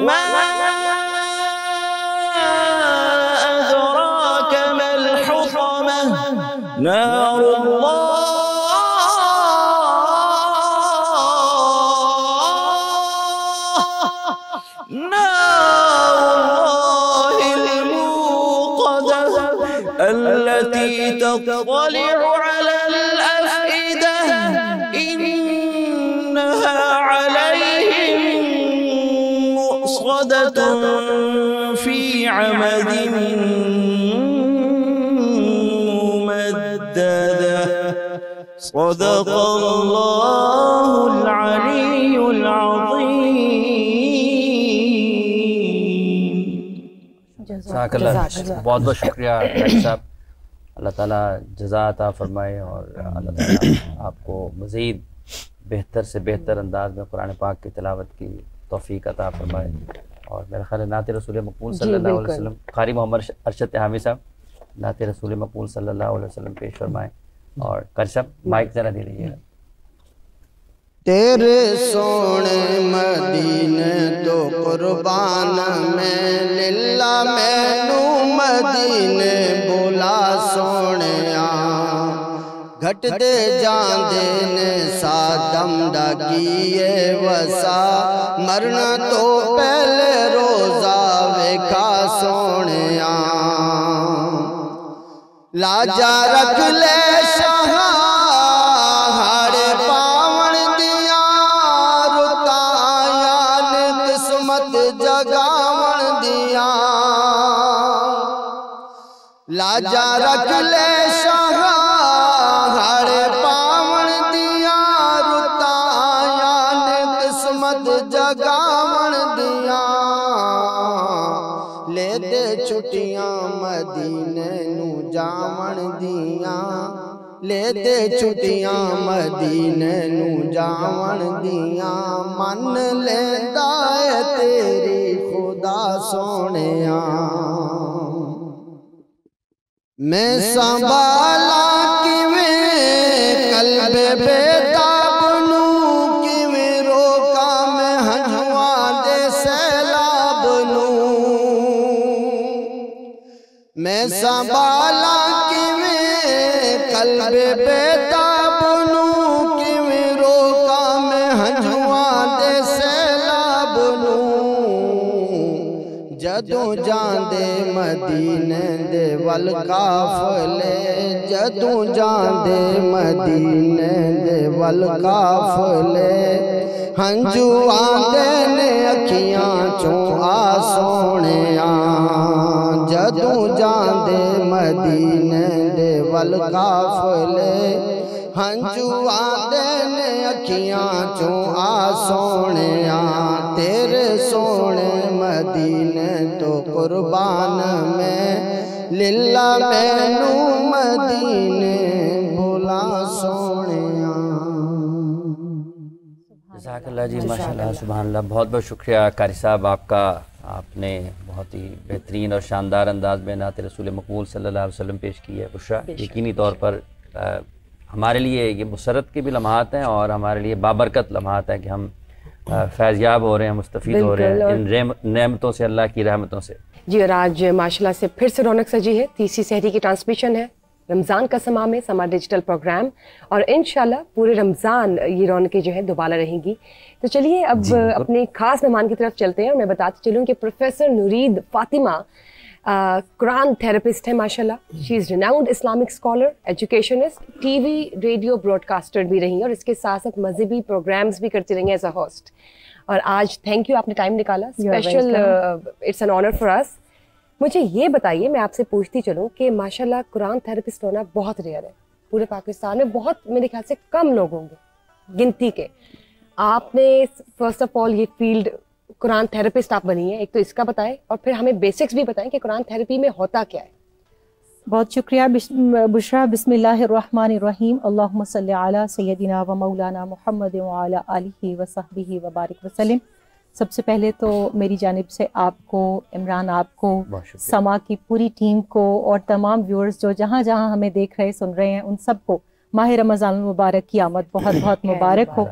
وما أدراك ما الحطمة نار الله الموقدة التي تطلع على الأفئدة إنها عليهم مؤصدة في عمد ممددة صدق الله العلي العظيم. جزاک اللہ. بہت بہت شکریہ ڈاکٹر صاحب. اللہ تعالیٰ جزا عطا فرمائے اور اللہ تعالیٰ آپ کو مزید بہتر سے بہتر انداز میں قرآن پاک کی تلاوت کی توفیق عطا فرمائے. اور میرا خیال ہے نعت رسول مقبول صلی اللہ علیہ وسلم قاری محمد ارشد تہامی صاحب نعت رسول مقبول صلی اللہ علیہ وسلم پیش فرمائیں. اور قاری صاحب مائک ذرا دے لیجیے. تیرے سونے مدینے تو قربان میں للہ مینو مدینے بولا سونے گھٹ دے جان دینے سادم ڈاکیے وسا مرنا تو پہلے روزہ ویکھا سونے لاجا رکھ لے شاہ لاجا رکھ لے شاہ ہر پاون دیا رتایا نے قسمت جگاون دیا لے دے چھٹیاں مدینے نو جاون دیا لے دے چھٹیاں مدینے نو جاون دیا من لیندا ہے تیری خدا سونیا میں سنبھالا کیویں قلب بیتاب نو کیویں روکا میں ہنجواں دے سیلاب نو میں سنبھالا کیویں قلب بیتاب نو کیویں روکا میں ہنجواں دے سیلاب نو جدوں جاندے مدینے دے ول قافلے جدوں جاندے مدینے دے ول قافلے ہنجو آندے نے اکھیاں چوں آ سونیاں جدوں جاندے مدینے دے ول قافلے ہنجو آندے نے اکھیاں چوں آ سونیاں تیرے سونے مدینے تو قربان میں للہ مینو مدینے بولا سونیاں. جزاک اللہ جی ماشاءاللہ سبحان اللہ. بہت بہت شکریہ قاری صاحب آپ کا. آپ نے بہت ہی بہترین اور شاندار انداز میں نعت رسول مقبول صلی اللہ علیہ وسلم پیش کی ہے. بشرا یقینی طور پر ہمارے لیے یہ مسرت کے بھی لمحات ہیں اور ہمارے لیے بابرکت لمحات ہیں کہ ہم فیضیاب ہو رہے ہیں مستفید ہو رہے ہیں ان نعمتوں سے اللہ کی رحمتوں سے. جی اور آج ماشاءاللہ سے پھر سے رونق سجی ہے. تیسری سحری کی ٹرانسمیشن ہے رمضان کا سما میں سما ڈیجیٹل پروگرام اور انشاءاللہ پورے رمضان یہ رونقیں جو ہے دوبارہ رہیں گی. تو چلیے اب اپنے خاص مہمان کی طرف چلتے ہیں اور میں بتاتی چلوں کہ پروفیسر نورید فاطمہ قرآن تھراپسٹ ہے ماشاءاللہ. She is renowned Islamic scholar educationist T V radio broadcaster بھی رہی ہیں اور اس کے ساتھ ساتھ مذہبی پروگرامز بھی کرتی رہی ہیں ایز اے ہوسٹ. اور آج تھینک یو آپ نے ٹائم نکالا special it's an honour for us. مجھے یہ بتائیے میں آپ سے پوچھتی چلوں کہ ماشاءاللہ قرآن تھراپسٹ ہونا بہت ریئر ہے پورے پاکستان میں. بہت میرے خیال سے کم لوگ ہوں گے گنتی کے. آپ نے فرسٹ آف آل یہ فیلڈ قرآن تھراپسٹ آپ بنی ہیں ایک تو اس کا بتائیں اور پھر ہمیں بیسکس بھی بتائیں کہ قرآن تھراپی میں ہوتا کیا ہے. بہت شکریہ بشرا. بسم اللہ الرحمن الرحیم. اللہم صلی علی سیدنا و مولانا محمد وعلی آلہ وصحبہ وبارک وسلم. سب سے پہلے تو میری جانب سے آپ کو عمران آپ کو سما کی پوری ٹیم کو اور تمام ویورز جو جہاں جہاں ہمیں دیکھ رہے سن رہے ہیں ان سب کو ماہ رمضان المبارک کی آمد بہت بہت مبارک ہو.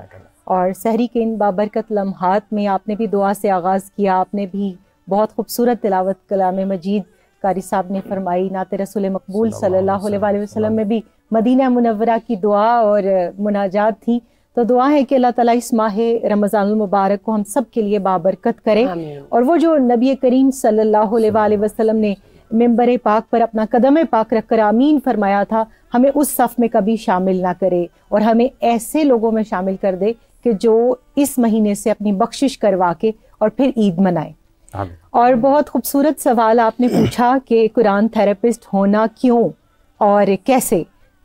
اور سحری کے ان بابرکت لمحات میں آپ نے بھی دعا سے آغاز کیا، آپ نے بھی بہت خوبصورت تلاوت کلام مجید قاری صاحب نے فرمائی، نعت رسول مقبول صلی اللہ علیہ وسلم میں بھی مدینہ منورہ کی دعا اور مناجات تھی. تو دعا ہے کہ اللہ تعالیٰ اس ماہ رمضان المبارک کو ہم سب کے لیے بابرکت کرے، اور وہ جو نبی کریم صلی اللہ علیہ وسلم نے ممبر پاک پر اپنا قدم پاک رکھ کر آمین فرمایا تھا، ہمیں اس صف میں کبھی شامل نہ کرے، اور ہمیں ایسے لوگوں میں شامل کر دے کہ جو اس مہینے سے اپنی بخشش کروا کے اور پھر عید منائے. اور بہت خوبصورت سوال آپ نے پوچھا کہ قرآن تھراپسٹ ہونا کیوں اور کیسے.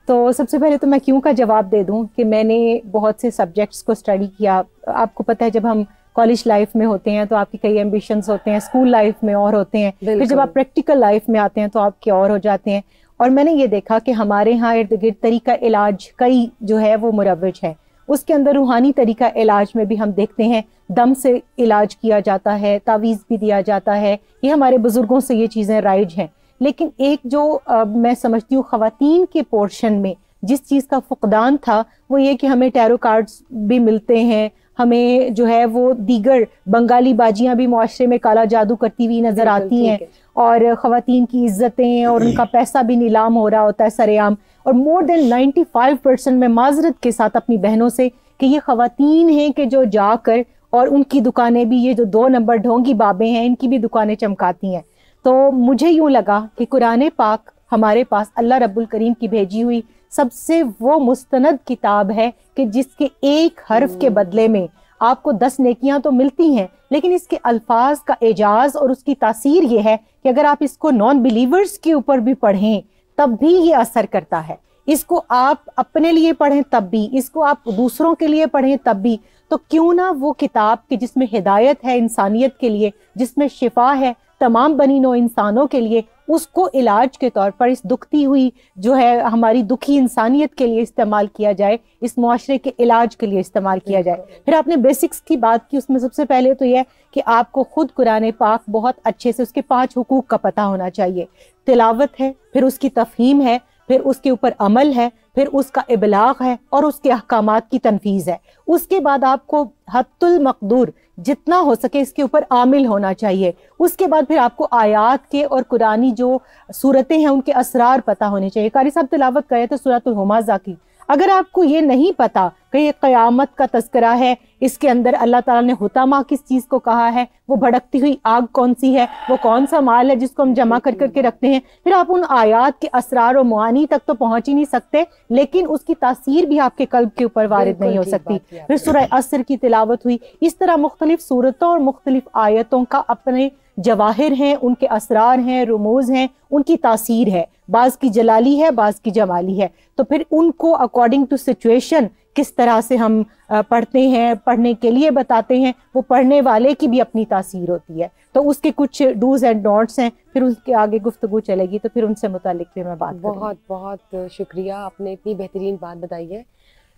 تو سب سے پہلے تو میں کیوں کا جواب دے دوں کہ میں نے بہت سے سبجیکٹس کو اسٹڈی کیا. آپ کو پتہ ہے جب ہم کالج لائف میں ہوتے ہیں تو آپ کی کئی ایمبیشنز ہوتے ہیں، اسکول لائف میں اور ہوتے ہیں، پھر جب آپ پریکٹیکل لائف میں آتے ہیں تو آپ کے اور ہو جاتے ہیں. اور میں نے یہ دیکھا کہ ہمارے ہاں ارد گرد طریقہ علاج کئی جو ہے وہ مروج ہے. اس کے اندر روحانی طریقہ علاج میں بھی ہم دیکھتے ہیں دم سے علاج کیا جاتا ہے، تعویذ بھی دیا جاتا ہے، یہ ہمارے بزرگوں سے یہ چیزیں رائج ہیں. لیکن ایک جو میں سمجھتی ہوں خواتین کے پورشن میں جس چیز کا فقدان تھا وہ یہ کہ ہمیں ٹیرو کارڈز بھی ملتے ہیں، ہمیں جو ہے وہ دیگر بنگالی باجیاں بھی معاشرے میں کالا جادو کرتی ہوئی نظر آتی ہیں، اور خواتین کی عزتیں اور ان کا پیسہ بھی نیلام ہو رہا ہوتا ہے سرے عام. اور مور دین 95% میں معذرت کے ساتھ اپنی بہنوں سے کہ یہ خواتین ہیں کہ جو جا کر اور ان کی دکانیں بھی، یہ جو 2 نمبر ڈھونگی بابیں ہیں ان کی بھی دکانیں چمکاتی ہیں. تو مجھے یوں لگا کہ قرآن پاک ہمارے پاس اللہ رب الکریم کی بھیجی ہوئی سب سے وہ مستند کتاب ہے کہ جس کے ایک حرف کے بدلے میں آپ کو 10 نیکیاں تو ملتی ہیں، لیکن اس کے الفاظ کا اعجاز اور اس کی تاثیر یہ ہے کہ اگر آپ اس کو نان بلیورز کے اوپر بھی پڑھیں تب بھی یہ اثر کرتا ہے. اس کو آپ اپنے لیے پڑھیں تب بھی، اس کو آپ دوسروں کے لیے پڑھیں تب بھی. تو کیوں نہ وہ کتاب کہ جس میں ہدایت ہے انسانیت کے لیے، جس میں شفا ہے تمام بنی نوع انسانوں کے لیے، اس کو علاج کے طور پر اس دکھتی ہوئی جو ہے ہماری دکھی انسانیت کے لیے استعمال کیا جائے، اس معاشرے کے علاج کے لیے استعمال کیا جائے. پھر آپ نے بیسکس کی بات کی، اس میں سب سے پہلے تو یہ کہ آپ کو خود قرآن پاک بہت اچھے سے اس کے 5 حقوق کا پتہ ہونا چاہیے. تلاوت ہے، پھر اس کی تفہیم ہے، پھر اس کے اوپر عمل ہے، پھر اس کا ابلاغ ہے اور اس کے احکامات کی تنفیذ ہے. اس کے بعد آپ کو حد المقدور جتنا ہو سکے اس کے اوپر عامل ہونا چاہیے. اس کے بعد پھر آپ کو آیات کے اور قرآنی جو صورتیں ہیں ان کے اسرار پتہ ہونے چاہیے. قاری صاحب تلاوت کرے تو سورۃ الہمزہ کی، اگر آپ کو یہ نہیں پتا کہ یہ قیامت کا تذکرہ ہے، اس کے اندر اللہ تعالیٰ نے حطامہ کس چیز کو کہا ہے، وہ بھڑکتی ہوئی آگ کون سی ہے، وہ کون سا مال ہے جس کو ہم جمع کر کر کے رکھتے ہیں، پھر آپ ان آیات کے اسرار و معانی تک تو پہنچ ہی نہیں سکتے، لیکن اس کی تاثیر بھی آپ کے قلب کے اوپر وارد نہیں ہو سکتی. پھر سورہ عصر کی تلاوت ہوئی. اس طرح مختلف صورتوں اور مختلف آیتوں کا اپنے جواہر ہیں، ان کے اسرار ہیں، رموز ہیں، ان کی تاثیر ہے. بعض کی جلالی ہے، بعض کی جمالی ہے. تو پھر ان کو اکارڈنگ ٹو سچویشن کس طرح سے ہم پڑھتے ہیں، پڑھنے کے لیے بتاتے ہیں، وہ پڑھنے والے کی بھی اپنی تاثیر ہوتی ہے. تو اس کے کچھ ڈوز اینڈ ڈونٹس ہیں، پھر اس کے آگے گفتگو چلے گی تو پھر ان سے متعلق بھی میں بات کروں. بہت بہت شکریہ، آپ نے اتنی بہترین بات بتائی ہے.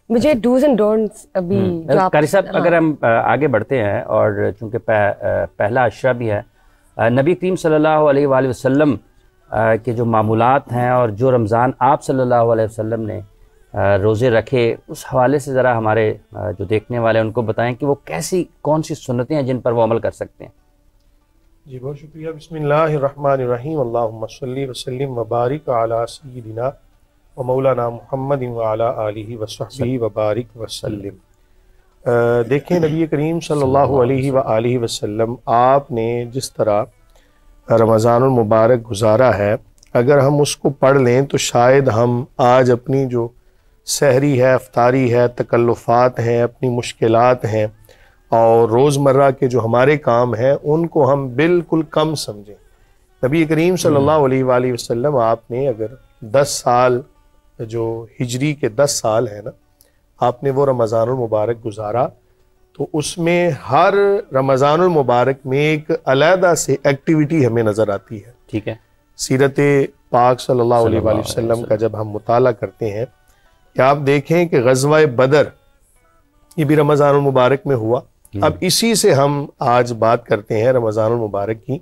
مجھے ڈوز اینڈ ڈونٹس ابھی قاری صاحب اگر ہم آگے بڑھتے ہیں، اور چونکہ پہلا عشرہ بھی ہے، نبی کریم صلی اللہ علیہ وآلہ وسلم کے جو معمولات ہیں اور جو رمضان آپ صلی اللہ علیہ وسلم نے روزے رکھے، اس حوالے سے ذرا ہمارے جو دیکھنے والے ہیں ان کو بتائیں کہ وہ کون سی سنتیں ہیں جن پر وہ عمل کر سکتے ہیں. جی بہت شکریہ. بسم اللہ الرحمن الرحیم. اللہم صلی وسلم وبارک علی سیدنا و مولانا محمد وعلی آلہ وصحبہ وبارک وسلم. دیکھیں نبی کریم صلی اللہ علیہ وآلہ وسلم آپ نے جس طرح رمضان المبارک گزارا ہے، اگر ہم اس کو پڑھ لیں تو شاید ہم آج اپنی جو سحری ہے، افطاری ہے، تکلفات ہیں، اپنی مشکلات ہیں اور روزمرہ کے جو ہمارے کام ہیں ان کو ہم بالکل کم سمجھیں. نبی کریم صلی اللہ علیہ وآلہ وسلم آپ نے اگر 10 سال جو ہجری کے 10 سال ہیں نا، آپ نے وہ رمضان المبارک گزارا، تو اس میں ہر رمضان المبارک میں ایک علیحدہ سے ایکٹیویٹی ہمیں نظر آتی ہے. ٹھیک ہے. سیرت پاک صلی اللہ علیہ وآلہ وسلم کا جب ہم مطالعہ کرتے ہیں کہ آپ دیکھیں کہ غزوہ بدر یہ بھی رمضان المبارک میں ہوا. اب اسی سے ہم آج بات کرتے ہیں رمضان المبارک کی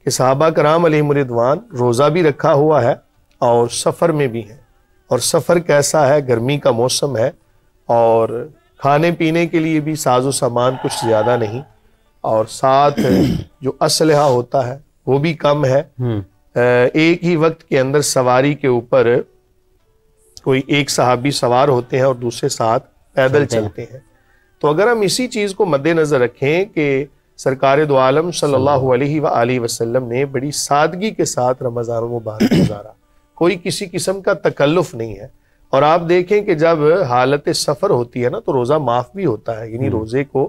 کہ صحابہ کرام علیہم رضوان روزہ بھی رکھا ہوا ہے اور سفر میں بھی ہیں. اور سفر کیسا ہے؟ گرمی کا موسم ہے اور کھانے پینے کے لیے بھی ساز و سامان کچھ زیادہ نہیں، اور ساتھ جو اسلحہ ہوتا ہے وہ بھی کم ہے۔ ایک ہی وقت کے اندر سواری کے اوپر کوئی ایک صحابی سوار ہوتے ہیں اور دوسرے ساتھ پیدل چلتے ہیں۔ تو اگر ہم اسی چیز کو مد نظر رکھیں کہ سرکار دو عالم صلی اللہ علیہ وآلہ وسلم نے بڑی سادگی کے ساتھ رمضان المبارک گزارا، کوئی کسی قسم کا تکلف نہیں ہے، اور آپ دیکھیں کہ جب حالت سفر ہوتی ہے نا تو روزہ معاف بھی ہوتا ہے، یعنی روزے کو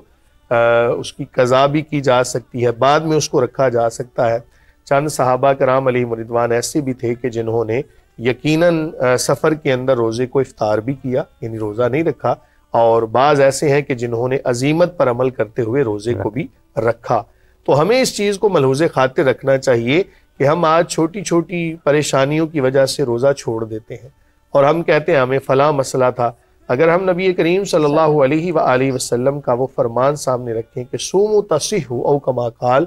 اس کی قضا بھی کی جا سکتی ہے، بعد میں اس کو رکھا جا سکتا ہے۔ چند صحابہ کرام علیہم رضوان ایسے بھی تھے کہ جنہوں نے یقیناً سفر کے اندر روزے کو افطار بھی کیا، یعنی روزہ نہیں رکھا، اور بعض ایسے ہیں کہ جنہوں نے عزیمت پر عمل کرتے ہوئے روزے کو بھی رکھا۔ تو ہمیں اس چیز کو ملحوظ خاطر رکھنا چاہیے کہ ہم آج چھوٹی چھوٹی پریشانیوں کی وجہ سے روزہ چھوڑ دیتے ہیں، اور ہم کہتے ہیں ہمیں فلاں مسئلہ تھا۔ اگر ہم نبی کریم صلی اللہ علیہ وآلہ وسلم کا وہ فرمان سامنے رکھیں کہ صوموا تصحوا او کما قال،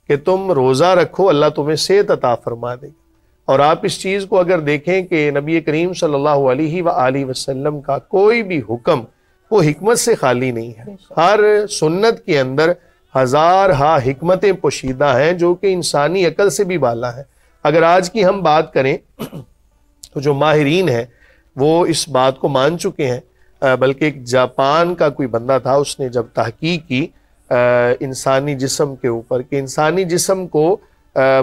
کہ تم روزہ رکھو اللہ تمہیں صحت عطا فرما دے گا، اور آپ اس چیز کو اگر دیکھیں کہ نبی کریم صلی اللہ علیہ وآلہ وسلم کا کوئی بھی حکم وہ حکمت سے خالی نہیں ہے، ہر سنت کے اندر ہزارہا حکمتیں پوشیدہ ہیں جو کہ انسانی عقل سے بھی بالا ہیں۔ اگر آج کی ہم بات کریں تو جو ماہرین ہیں وہ اس بات کو مان چکے ہیں، بلکہ ایک جاپان کا کوئی بندہ تھا، اس نے جب تحقیق کی انسانی جسم کے اوپر کہ انسانی جسم کو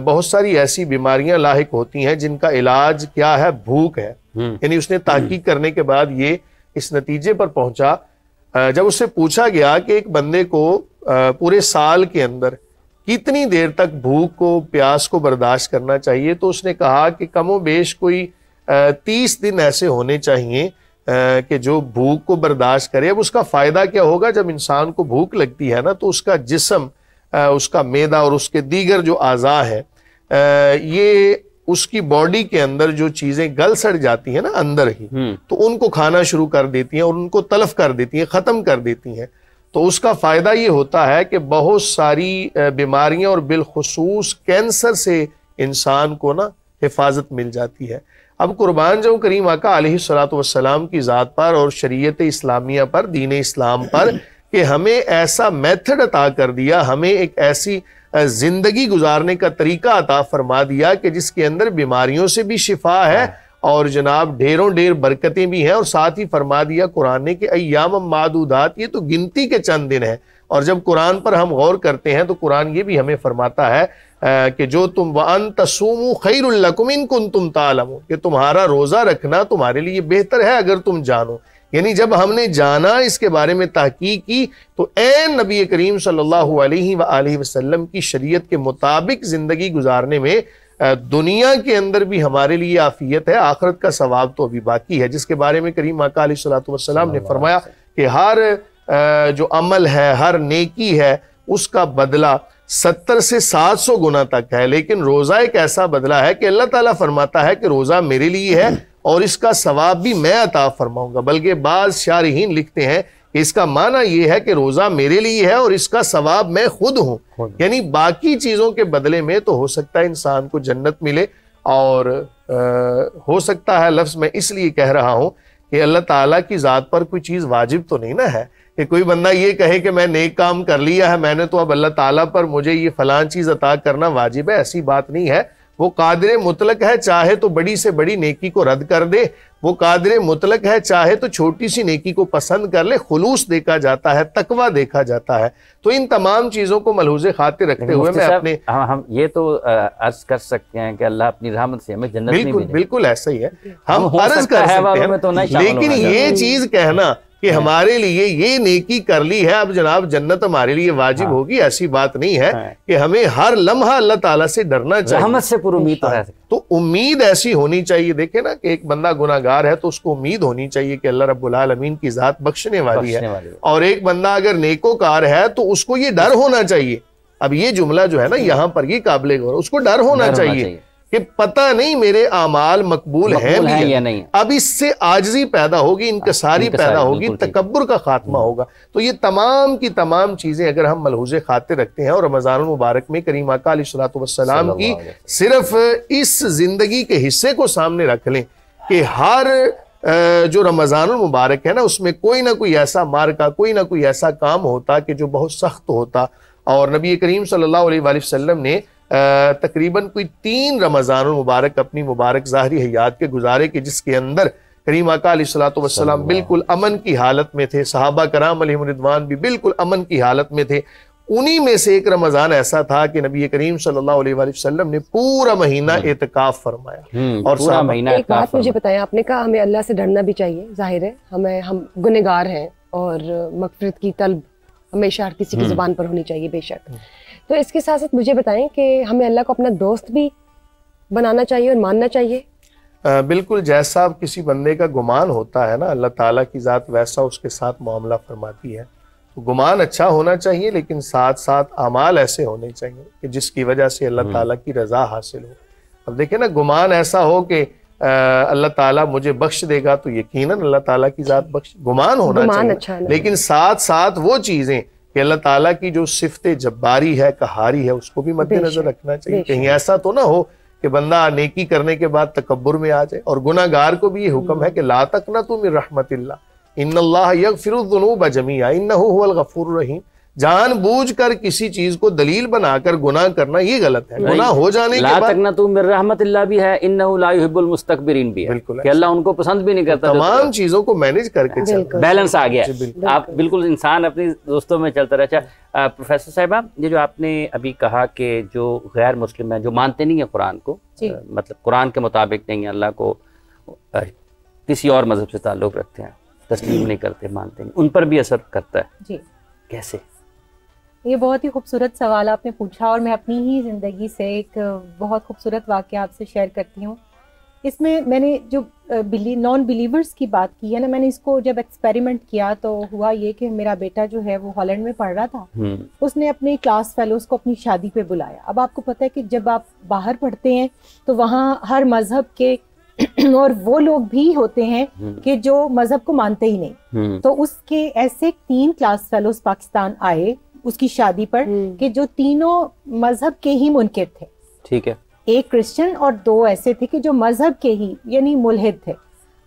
بہت ساری ایسی بیماریاں لاحق ہوتی ہیں جن کا علاج کیا ہے، بھوک ہے، یعنی اس نے تحقیق کرنے کے بعد یہ اس نتیجے پر پہنچا، جب اس سے پوچھا گیا کہ ایک بندے کو پورے سال کے اندر کتنی دیر تک بھوک کو پیاس کو برداشت کرنا چاہیے، تو اس نے کہا کہ کم و بیش کوئی 30 دن ایسے ہونے چاہیے کہ جو بھوک کو برداشت کرے۔ اب اس کا فائدہ کیا ہوگا؟ جب انسان کو بھوک لگتی ہے نا تو اس کا جسم، اس کا معدہ اور اس کے دیگر جو اعضاء ہیں، یہ اس کی باڈی کے اندر جو چیزیں گل سڑ جاتی ہیں نا اندر ہی، تو ان کو کھانا شروع کر دیتی ہیں اور ان کو تلف کر دیتی ہیں، ختم کر دیتی ہیں۔ تو اس کا فائدہ یہ ہوتا ہے کہ بہت ساری بیماریاں اور بالخصوص کینسر سے انسان کو نا حفاظت مل جاتی ہے۔ اب قربان جاؤں کریم آقا علیہ الصلوۃ والسلام کی ذات پر اور شریعت اسلامیہ پر، دین اسلام پر، کہ ہمیں ایسا میتھڈ عطا کر دیا، ہمیں ایک ایسی زندگی گزارنے کا طریقہ عطا فرما دیا کہ جس کے اندر بیماریوں سے بھی شفا ہے اور جناب ڈھیروں ڈھیر برکتیں بھی ہیں، اور ساتھ ہی فرما دیا قرآن نے کہ ایام معدودات، یہ تو گنتی کے چند دن ہیں۔ اور جب قرآن پر ہم غور کرتے ہیں تو قرآن یہ بھی ہمیں فرماتا ہے کہ جو تم وَأَن تَصُومُوا خَيْرٌ لَكُمْ إِن كُنتُمْ تَعْلَمُونَ، کہ تمہارا روزہ رکھنا تمہارے لیے بہتر ہے اگر تم جانو۔ یعنی جب ہم نے جانا، اس کے بارے میں تحقیق کی، تو عین نبی کریم صلی اللہ علیہ وآلہ وسلم کی شریعت کے مطابق زندگی گزارنے میں دنیا کے اندر بھی ہمارے لیے عافیت ہے، آخرت کا ثواب تو ابھی باقی ہے، جس کے بارے میں کریم آقا علیہ الصلوۃ والسلام نے فرمایا کہ ہر جو عمل ہے، ہر نیکی ہے، اس کا بدلہ 70 سے 700 گنا تک ہے، لیکن روزہ ایک ایسا بدلہ ہے کہ اللہ تعالیٰ فرماتا ہے کہ روزہ میرے لیے ہے اور اس کا ثواب بھی میں عطا فرماؤں گا۔ بلکہ بعض شارحین لکھتے ہیں کہ اس کا معنی یہ ہے کہ روزہ میرے لیے ہے اور اس کا ثواب میں خود ہوں، یعنی باقی چیزوں کے بدلے میں تو ہو سکتا ہے انسان کو جنت ملے، اور ہو سکتا ہے، لفظ میں اس لیے کہہ رہا ہوں کہ اللہ تعالیٰ کی ذات پر کوئی چیز واجب تو نہیں نا ہے کہ کوئی بندہ یہ کہے کہ میں نیک کام کر لیا ہے میں نے، تو اب اللہ تعالیٰ پر مجھے یہ فلاں چیز عطا کرنا واجب ہے، ایسی بات نہیں ہے۔ وہ قادر مطلق ہے، چاہے تو بڑی سے بڑی نیکی کو رد کر دے، وہ قادر مطلق ہے، چاہے تو چھوٹی سی نیکی کو پسند کر لے، خلوص دیکھا جاتا ہے، تقوی دیکھا جاتا ہے۔ تو ان تمام چیزوں کو ملحوظ خاطر رکھتے ہوئے میں اپنے ہم یہ تو عرض کر سکتے ہیں کہ اللہ اپنی رحمت سے ہمیں جنت نہیں ملے، بالکل ایسا ہی ہے، ہم عرض کر سکتے ہیں، لیکن یہ چیز کہنا کہ ہمارے لیے یہ نیکی کر لی ہے اب جناب جنت ہمارے لیے واجب ہوگی، ایسی بات نہیں ہے کہ ہمیں ہر لمحہ اللہ تعالیٰ سے ڈرنا چاہیے، رحمت سے پر امید تو ہے، تو امید ایسی ہونی چاہیے۔ دیکھیں نا کہ ایک بندہ گناہ گار ہے تو اس کو امید ہونی چاہیے کہ اللہ رب العالمین کی ذات بخشنے والی ہے، اور ایک بندہ اگر نیکوکار ہے تو اس کو یہ ڈر ہونا چاہیے۔ اب یہ جملہ جو ہے نا یہاں پر یہ قابل غور، اس کو ڈر ہونا چاہیے کہ پتہ نہیں میرے اعمال مقبول ہیں یا نہیں۔ اب اس سے عاجزی پیدا ہوگی، انکساری پیدا ہوگی، تکبر کا خاتمہ ہوگا۔ تو یہ تمام کی تمام چیزیں اگر ہم ملحوظ خاطر رکھتے ہیں، اور رمضان المبارک میں کریم آقا علیہ الصلوۃ والسلام کی صرف اس زندگی کے حصے کو سامنے رکھ لیں کہ ہر جو رمضان المبارک ہے نا اس میں کوئی نہ کوئی ایسا مارکا، کوئی نہ کوئی ایسا کام ہوتا کہ جو بہت سخت ہوتا، اور نبی کریم صلی اللہ علیہ وآلہ وسلم نے تقریباً کوئی 3 رمضان المبارک اپنی مبارک ظاہری حیات کے گزارے کہ جس کے اندر کریم آقا علیہ الصلوۃ والسلام بالکل امن کی حالت میں تھے، صحابہ کرام علیہم رضوان بھی بالکل امن کی حالت میں تھے۔ انہی میں سے ایک رمضان ایسا تھا کہ نبی کریم صلی اللہ علیہ وآلہ وسلم نے پورا مہینہ اعتکاف فرمایا، اور پورا مہینہ ایک بات مجھے بتایا آپ نے کہا ہمیں اللہ سے ڈرنا بھی چاہیے، ظاہر ہے ہم گنہگار ہیں اور مغفرت کی طلب ہمیشہ ہر کسی کی زبان پر ہونی چاہیے بے شک۔ تو اس کے ساتھ ساتھ مجھے بتائیں کہ ہمیں اللہ کو اپنا دوست بھی بنانا چاہیے اور ماننا چاہیے۔ بالکل، جیسا کسی بندے کا گمان ہوتا ہے نا اللہ تعالیٰ کی ذات ویسا اس کے ساتھ معاملہ فرماتی ہے۔ تو گمان اچھا ہونا چاہیے لیکن ساتھ ساتھ اعمال ایسے ہونے چاہیے کہ جس کی وجہ سے اللہ تعالیٰ کی رضا حاصل ہو۔ اب دیکھیں نا، گمان ایسا ہو کہ اللہ تعالیٰ مجھے بخش دے گا تو یقیناً اللہ تعالیٰ کی ذات بخش، گمان ہونا چاہیے، لیکن ساتھ ساتھ وہ چیزیں کہ اللہ تعالیٰ کی جو صفت جباری ہے، قہاری ہے، اس کو بھی مد نظر رکھنا چاہیے۔ کہیں ایسا تو نہ ہو کہ بندہ نیکی کرنے کے بعد تکبر میں آ جائے۔ اور گناہ گار کو بھی یہ حکم ہے کہ لا تقنطوا من رحمت اللہ ان اللہ یغفر الذنوب جميعا انہ هو الغفور الرحیم۔ جان بوجھ کر کسی چیز کو دلیل بنا کر گناہ کرنا یہ غلط ہے۔ گناہ ہو جانے کے بعد لا تقنطوا من رحمت اللہ بھی ہے، انہ لا يحب المستكبرین بھی ہے، کہ اللہ ان کو پسند بھی نہیں کرتا۔ تمام چیزوں کو مینج کر کے چلنا، بیلنس آ گیا۔ آپ بالکل انسان اپنی دوستوں میں چلتا رہتا۔ پروفیسر صاحبہ، یہ جو آپ نے ابھی کہا کہ جو غیر مسلم ہیں، جو مانتے نہیں ہیں قرآن کو، مطلب قرآن کے مطابق نہیں، اللہ کو کسی اور مذہب سے تعلق رکھتے ہیں، تسلیم نہیں کرتے، مانتے نہیں، ان پر بھی اثر کرتا ہے؟ جی کیسے؟ یہ بہت ہی خوبصورت سوال آپ نے پوچھا، اور میں اپنی ہی زندگی سے ایک بہت خوبصورت واقعہ آپ سے شیئر کرتی ہوں۔ اس میں نے جو نان بلیورز کی بات کی ہے نا، میں نے اس کو جب ایکسپیریمنٹ کیا تو ہوا یہ کہ میرا بیٹا جو ہے وہ ہالینڈ میں پڑھ رہا تھا، اس نے اپنے کلاس فیلوز کو اپنی شادی پہ بلایا۔ اب آپ کو پتہ ہے کہ جب آپ باہر پڑھتے ہیں تو وہاں ہر مذہب کے اور وہ لوگ بھی ہوتے ہیں کہ جو مذہب کو مانتے ہی نہیں، تو اس کے ایسے 3 کلاس فیلوز پاکستان آئے اس کی شادی پر کہ جو تینوں مذہب کے ہی منکر تھے۔ ٹھیک ہے، ایک کرسچن اور 2 ایسے تھے کہ جو مذہب کے ہی یعنی ملحد تھے۔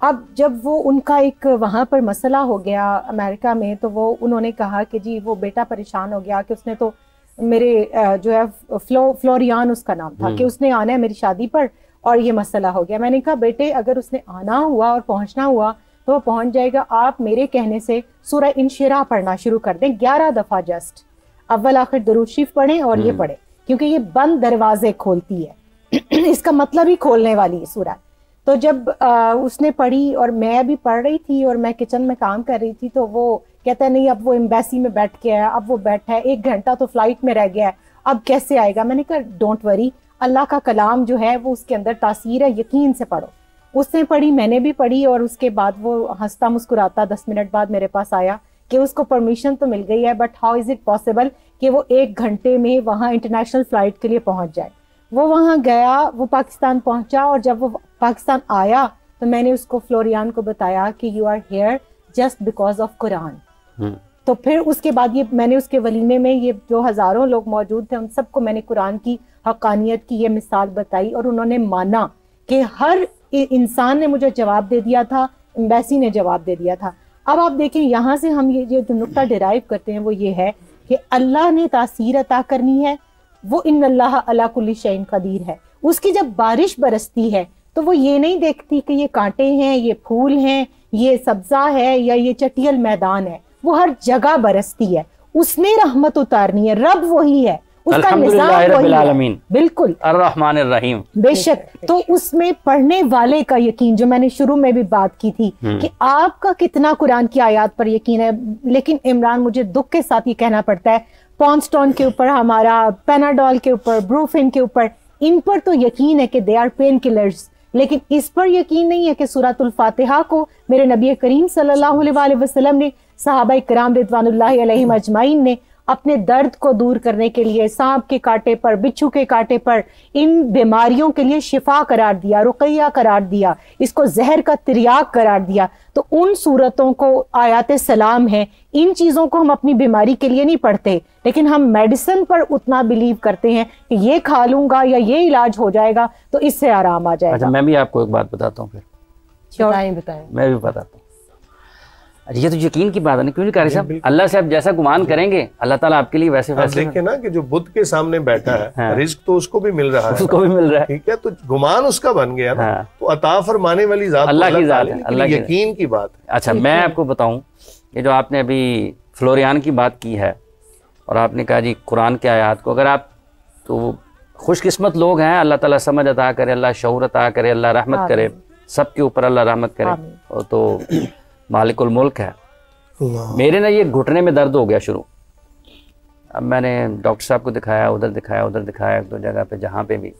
اب جب وہ ان کا ایک وہاں پر مسئلہ ہو گیا امریکہ میں، تو انہوں نے کہا کہ جی وہ بیٹا پریشان ہو گیا کہ اس نے تو میرے جو ہے فلوریان اس کا نام تھا، کہ اس نے آنا ہے میری شادی پر اور یہ مسئلہ ہو گیا۔ میں نے کہا بیٹے اگر اس نے آنا ہوا اور پہنچنا ہوا تو وہ پہنچ جائے گا، آپ میرے کہنے سے سورہ انشراح پڑھنا شروع کر دیں 11 دفعہ، جسٹ اول آخر درود شریف پڑھیں اور یہ پڑھیں، کیونکہ یہ بند دروازے کھولتی ہے، اس کا مطلب ہی کھولنے والی سورہ۔ تو جب اس نے پڑھی اور میں بھی پڑھ رہی تھی اور میں کچن میں کام کر رہی تھی، تو وہ کہتا ہے نہیں اب وہ ایمبیسی میں بیٹھ کے ہے، اب وہ بیٹھا ہے 1 گھنٹہ تو فلائٹ میں رہ گیا ہے، اب کیسے آئے گا؟ میں نے کہا ڈونٹ وری، اللہ کا کلام جو ہے وہ اس کے اندر تاثیر ہے، یقین سے پڑھو۔ اس نے پڑھی، میں نے بھی پڑھی، اور اس کے بعد وہ ہنستا مسکراتا 10 منٹ بعد میرے پاس آیا کہ اس کو پرمیشن تو مل گئی ہے، but how is it possible کہ وہ 1 گھنٹے میں وہاں انٹرنیشنل فلائٹ کے لیے پہنچ جائے۔ وہ وہاں گیا، وہ پاکستان پہنچا، اور جب وہ پاکستان آیا تو میں نے اس کو فلوریان کو بتایا کہ you are here just because of قرآن۔ تو پھر اس کے بعد میں نے اس کے ولیمے میں یہ جو ہزاروں لوگ موجود تھے ان سب کو میں نے قرآن کی حقانیت کی یہ مثال بتائی، اور انہوں نے مانا کہ ہر انسان نے مجھے جواب دے دیا تھا، ایمبیسی نے جواب دے دیا تھا۔ اب آپ دیکھیں یہاں سے ہم یہ جو نقطہ ڈیرائیو کرتے ہیں وہ یہ ہے کہ اللہ نے تاثیر عطا کرنی ہے، وہ ان اللہ علی کل شیء قدیر ہے۔ اس کی جب بارش برستی ہے تو وہ یہ نہیں دیکھتی کہ یہ کانٹے ہیں، یہ پھول ہیں، یہ سبزہ ہے یا یہ چٹیل میدان ہے، وہ ہر جگہ برستی ہے، اس نے رحمت اتارنی ہے، رب وہی ہے، اس کا نظام وہی ہے، بالکل الرحمن الرحیم، بے شک۔ تو اس میں پڑھنے والے کا یقین، جو میں نے شروع میں بھی بات کی تھی کہ آپ کا کتنا قرآن کی آیات پر یقین ہے۔ لیکن عمران مجھے دکھ کے ساتھ یہ کہنا پڑتا ہے پونسٹون کے اوپر، ہمارا پیناڈول کے اوپر، بروفن کے اوپر، ان پر تو یقین ہے کہ دے آر پین کلرز، لیکن اس پر یقین نہیں ہے کہ سورۃ الفاتحہ کو میرے نبی کریم صلی اللہ علیہ وآلہ وسلم نے، صحابہ کرام رضوان اللہ علیہم اجمعین نے اپنے درد کو دور کرنے کے لیے سانپ کے کانٹے پر، بچھو کے کانٹے پر، ان بیماریوں کے لیے شفا قرار دیا، رقیہ قرار دیا، اس کو زہر کا تریاق قرار دیا۔ تو ان صورتوں کو آیات سلام ہیں، ان چیزوں کو ہم اپنی بیماری کے لیے نہیں پڑھتے، لیکن ہم میڈیسن پر اتنا بلیو کرتے ہیں کہ یہ کھا لوں گا یا یہ علاج ہو جائے گا تو اس سے آرام آ جائے گا۔ اچھا میں بھی آپ کو ایک بات بتاتا ہوں پھر بتائیں. میں بھی بتاتا ہوں. یہ تو یقین کی بات ہے نا، کیوں نہیں قاری صاحب؟ اللہ سے آپ جیسا گمان کریں گے اللہ تعالیٰ آپ کے لیے ویسے فیصلے. دیکھیں نا کہ جو بدھ کے سامنے بیٹھا ہے رزق تو اس کو بھی مل رہا ہے، اس کو بھی مل رہا ہے، ٹھیک ہے، تو گمان اس کا بن گیا نا، تو عطا فرمانے والی ذات اللہ کی ذات ہے، اللہ یقین کی بات ہے. اچھا میں آپ کو بتاؤں، یہ جو آپ نے ابھی فلوریان کی بات کی ہے اور آپ نے کہا جی قرآن کے آیات کو، اگر آپ تو خوش قسمت لوگ ہیں، اللہ تعالیٰ سمجھ عطا کرے، اللہ شعور عطا کرے، اللہ رحمت کرے، سب کے اوپر اللہ رحمت کرے، اور تو مالک الملک ہے. میرے نا یہ گھٹنے میں درد ہو گیا شروع. اب میں نے ڈاکٹر صاحب کو دکھایا، ادھر دکھایا ایک دو جگہ پہ، جہاں پہ بھی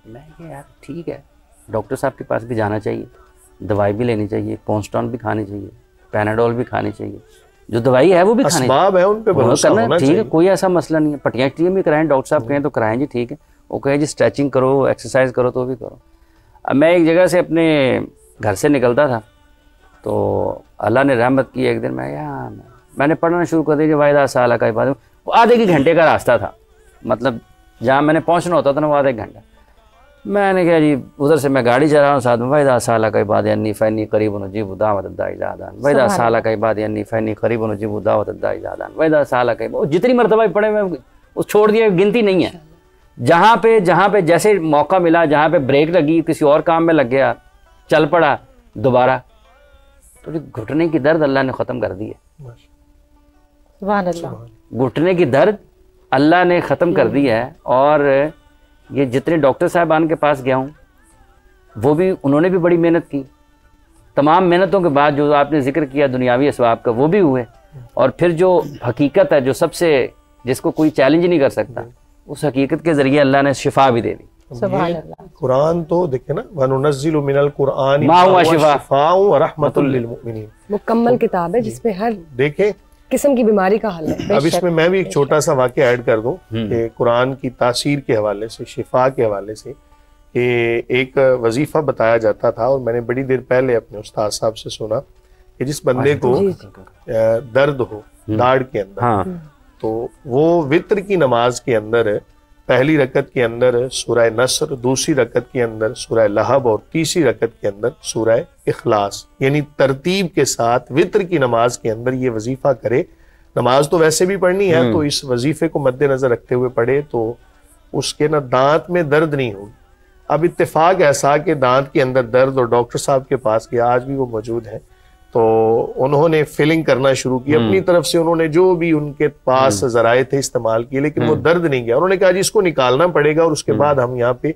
میں کہ یار ٹھیک ہے ڈاکٹر صاحب کے پاس بھی جانا چاہیے، دوائی بھی لینی چاہیے، کونسٹون بھی کھانی چاہیے، پیناڈول بھی کھانی چاہیے، جو دوائی ہے وہ بھی کھانی اسباب ہے ان پہ بھروسہ ہونا ٹھیک چاہیے. ہے، کوئی ایسا مسئلہ نہیں ہے. پٹیاں ٹیم بھی کرائیں، ڈاکٹر صاحب کہیں تو کرائیں جی، ٹھیک ہے. وہ کہیں جی اسٹریچنگ کرو، ایکسرسائز کرو تو بھی کرو. اب میں ایک جگہ سے اپنے گھر سے نکلتا تھا تو اللہ نے رحمت کی، ایک دن میں نے پڑھنا شروع کر دیا واحدہ سالہ کا عبادت. وہ آدھے کی گھنٹے کا راستہ تھا، مطلب جہاں میں نے پہنچنا ہوتا تھا نا وہ آدھا ایک گھنٹہ. میں نے کہا جی ادھر سے میں گاڑی چلا رہا ہوں، ساتھ میں واحدہ سالہ کا عبادت انی فینی قریب نجیب دعوت الداعی اذا دعان، واحدہ سالہ کا عبادت انی فینی قریب نجیب دعوت الداعی اذا دعان، واحدہ سالہ کا عبادت. جتنی مرتبہ پڑھے میں اس چھوڑ دیا، گنتی نہیں ہے. جہاں پہ جیسے موقع ملا، جہاں پہ بریک لگی، کسی اور کام میں لگ گیا، چل پڑا دوبارہ، تو گھٹنے کی درد اللہ نے ختم کر دی ہے. سبحان اللہ. گھٹنے کی درد اللہ نے ختم کر دی ہے. اور یہ جتنے ڈاکٹر صاحبان کے پاس گیا ہوں وہ بھی، انہوں نے بھی بڑی محنت کی. تمام محنتوں کے بعد جو آپ نے ذکر کیا دنیاوی اسباب کا وہ بھی ہوئے، اور پھر جو حقیقت ہے، جو سب سے جس کو کوئی چیلنج نہیں کر سکتا، اس حقیقت کے ذریعے اللہ نے شفا بھی دے دی. سبحان اللہ. قرآن تو دیکھیں نا، وَنُنَزِّلُ مِنَ الْقُرْآنِ مَا هُوَ شِفَاءٌ وَرَحْمَةٌ لِّلْمُؤْمِنِينَ. مکمل کتاب ہے جس میں ہر دیکھیں قسم کی بیماری کا حل ہے. اب اس میں بھی ایک چھوٹا سا واقعہ ایڈ کر دوں کہ قرآن کی تاثیر کے حوالے سے، شفا کے حوالے سے، کہ ایک وظیفہ بتایا جاتا تھا، اور میں نے بڑی دیر پہلے اپنے استاد صاحب سے سنا کہ جس بندے کو درد ہو داڑھ کے اندر، تو وہ وتر کی نماز کے اندر پہلی رکعت کے اندر سورہ نصر، دوسری رکعت کے اندر سورہ لہب، اور تیسری رکعت کے اندر سورہ اخلاص، یعنی ترتیب کے ساتھ وتر کی نماز کے اندر یہ وظیفہ کرے. نماز تو ویسے بھی پڑھنی ہے، تو اس وظیفے کو مد نظر رکھتے ہوئے پڑھے تو اس کے نا دانت میں درد نہیں ہوگی. اب اتفاق ایسا کہ دانت کے اندر درد، اور ڈاکٹر صاحب کے پاس گیا، آج بھی وہ موجود ہیں، تو انہوں نے فلنگ کرنا شروع کی اپنی طرف سے، انہوں نے جو بھی ان کے پاس ذرائع تھے استعمال کیے، لیکن وہ درد نہیں گیا. انہوں نے کہا جی اس کو نکالنا پڑے گا، اور اس کے بعد ہم یہاں پہ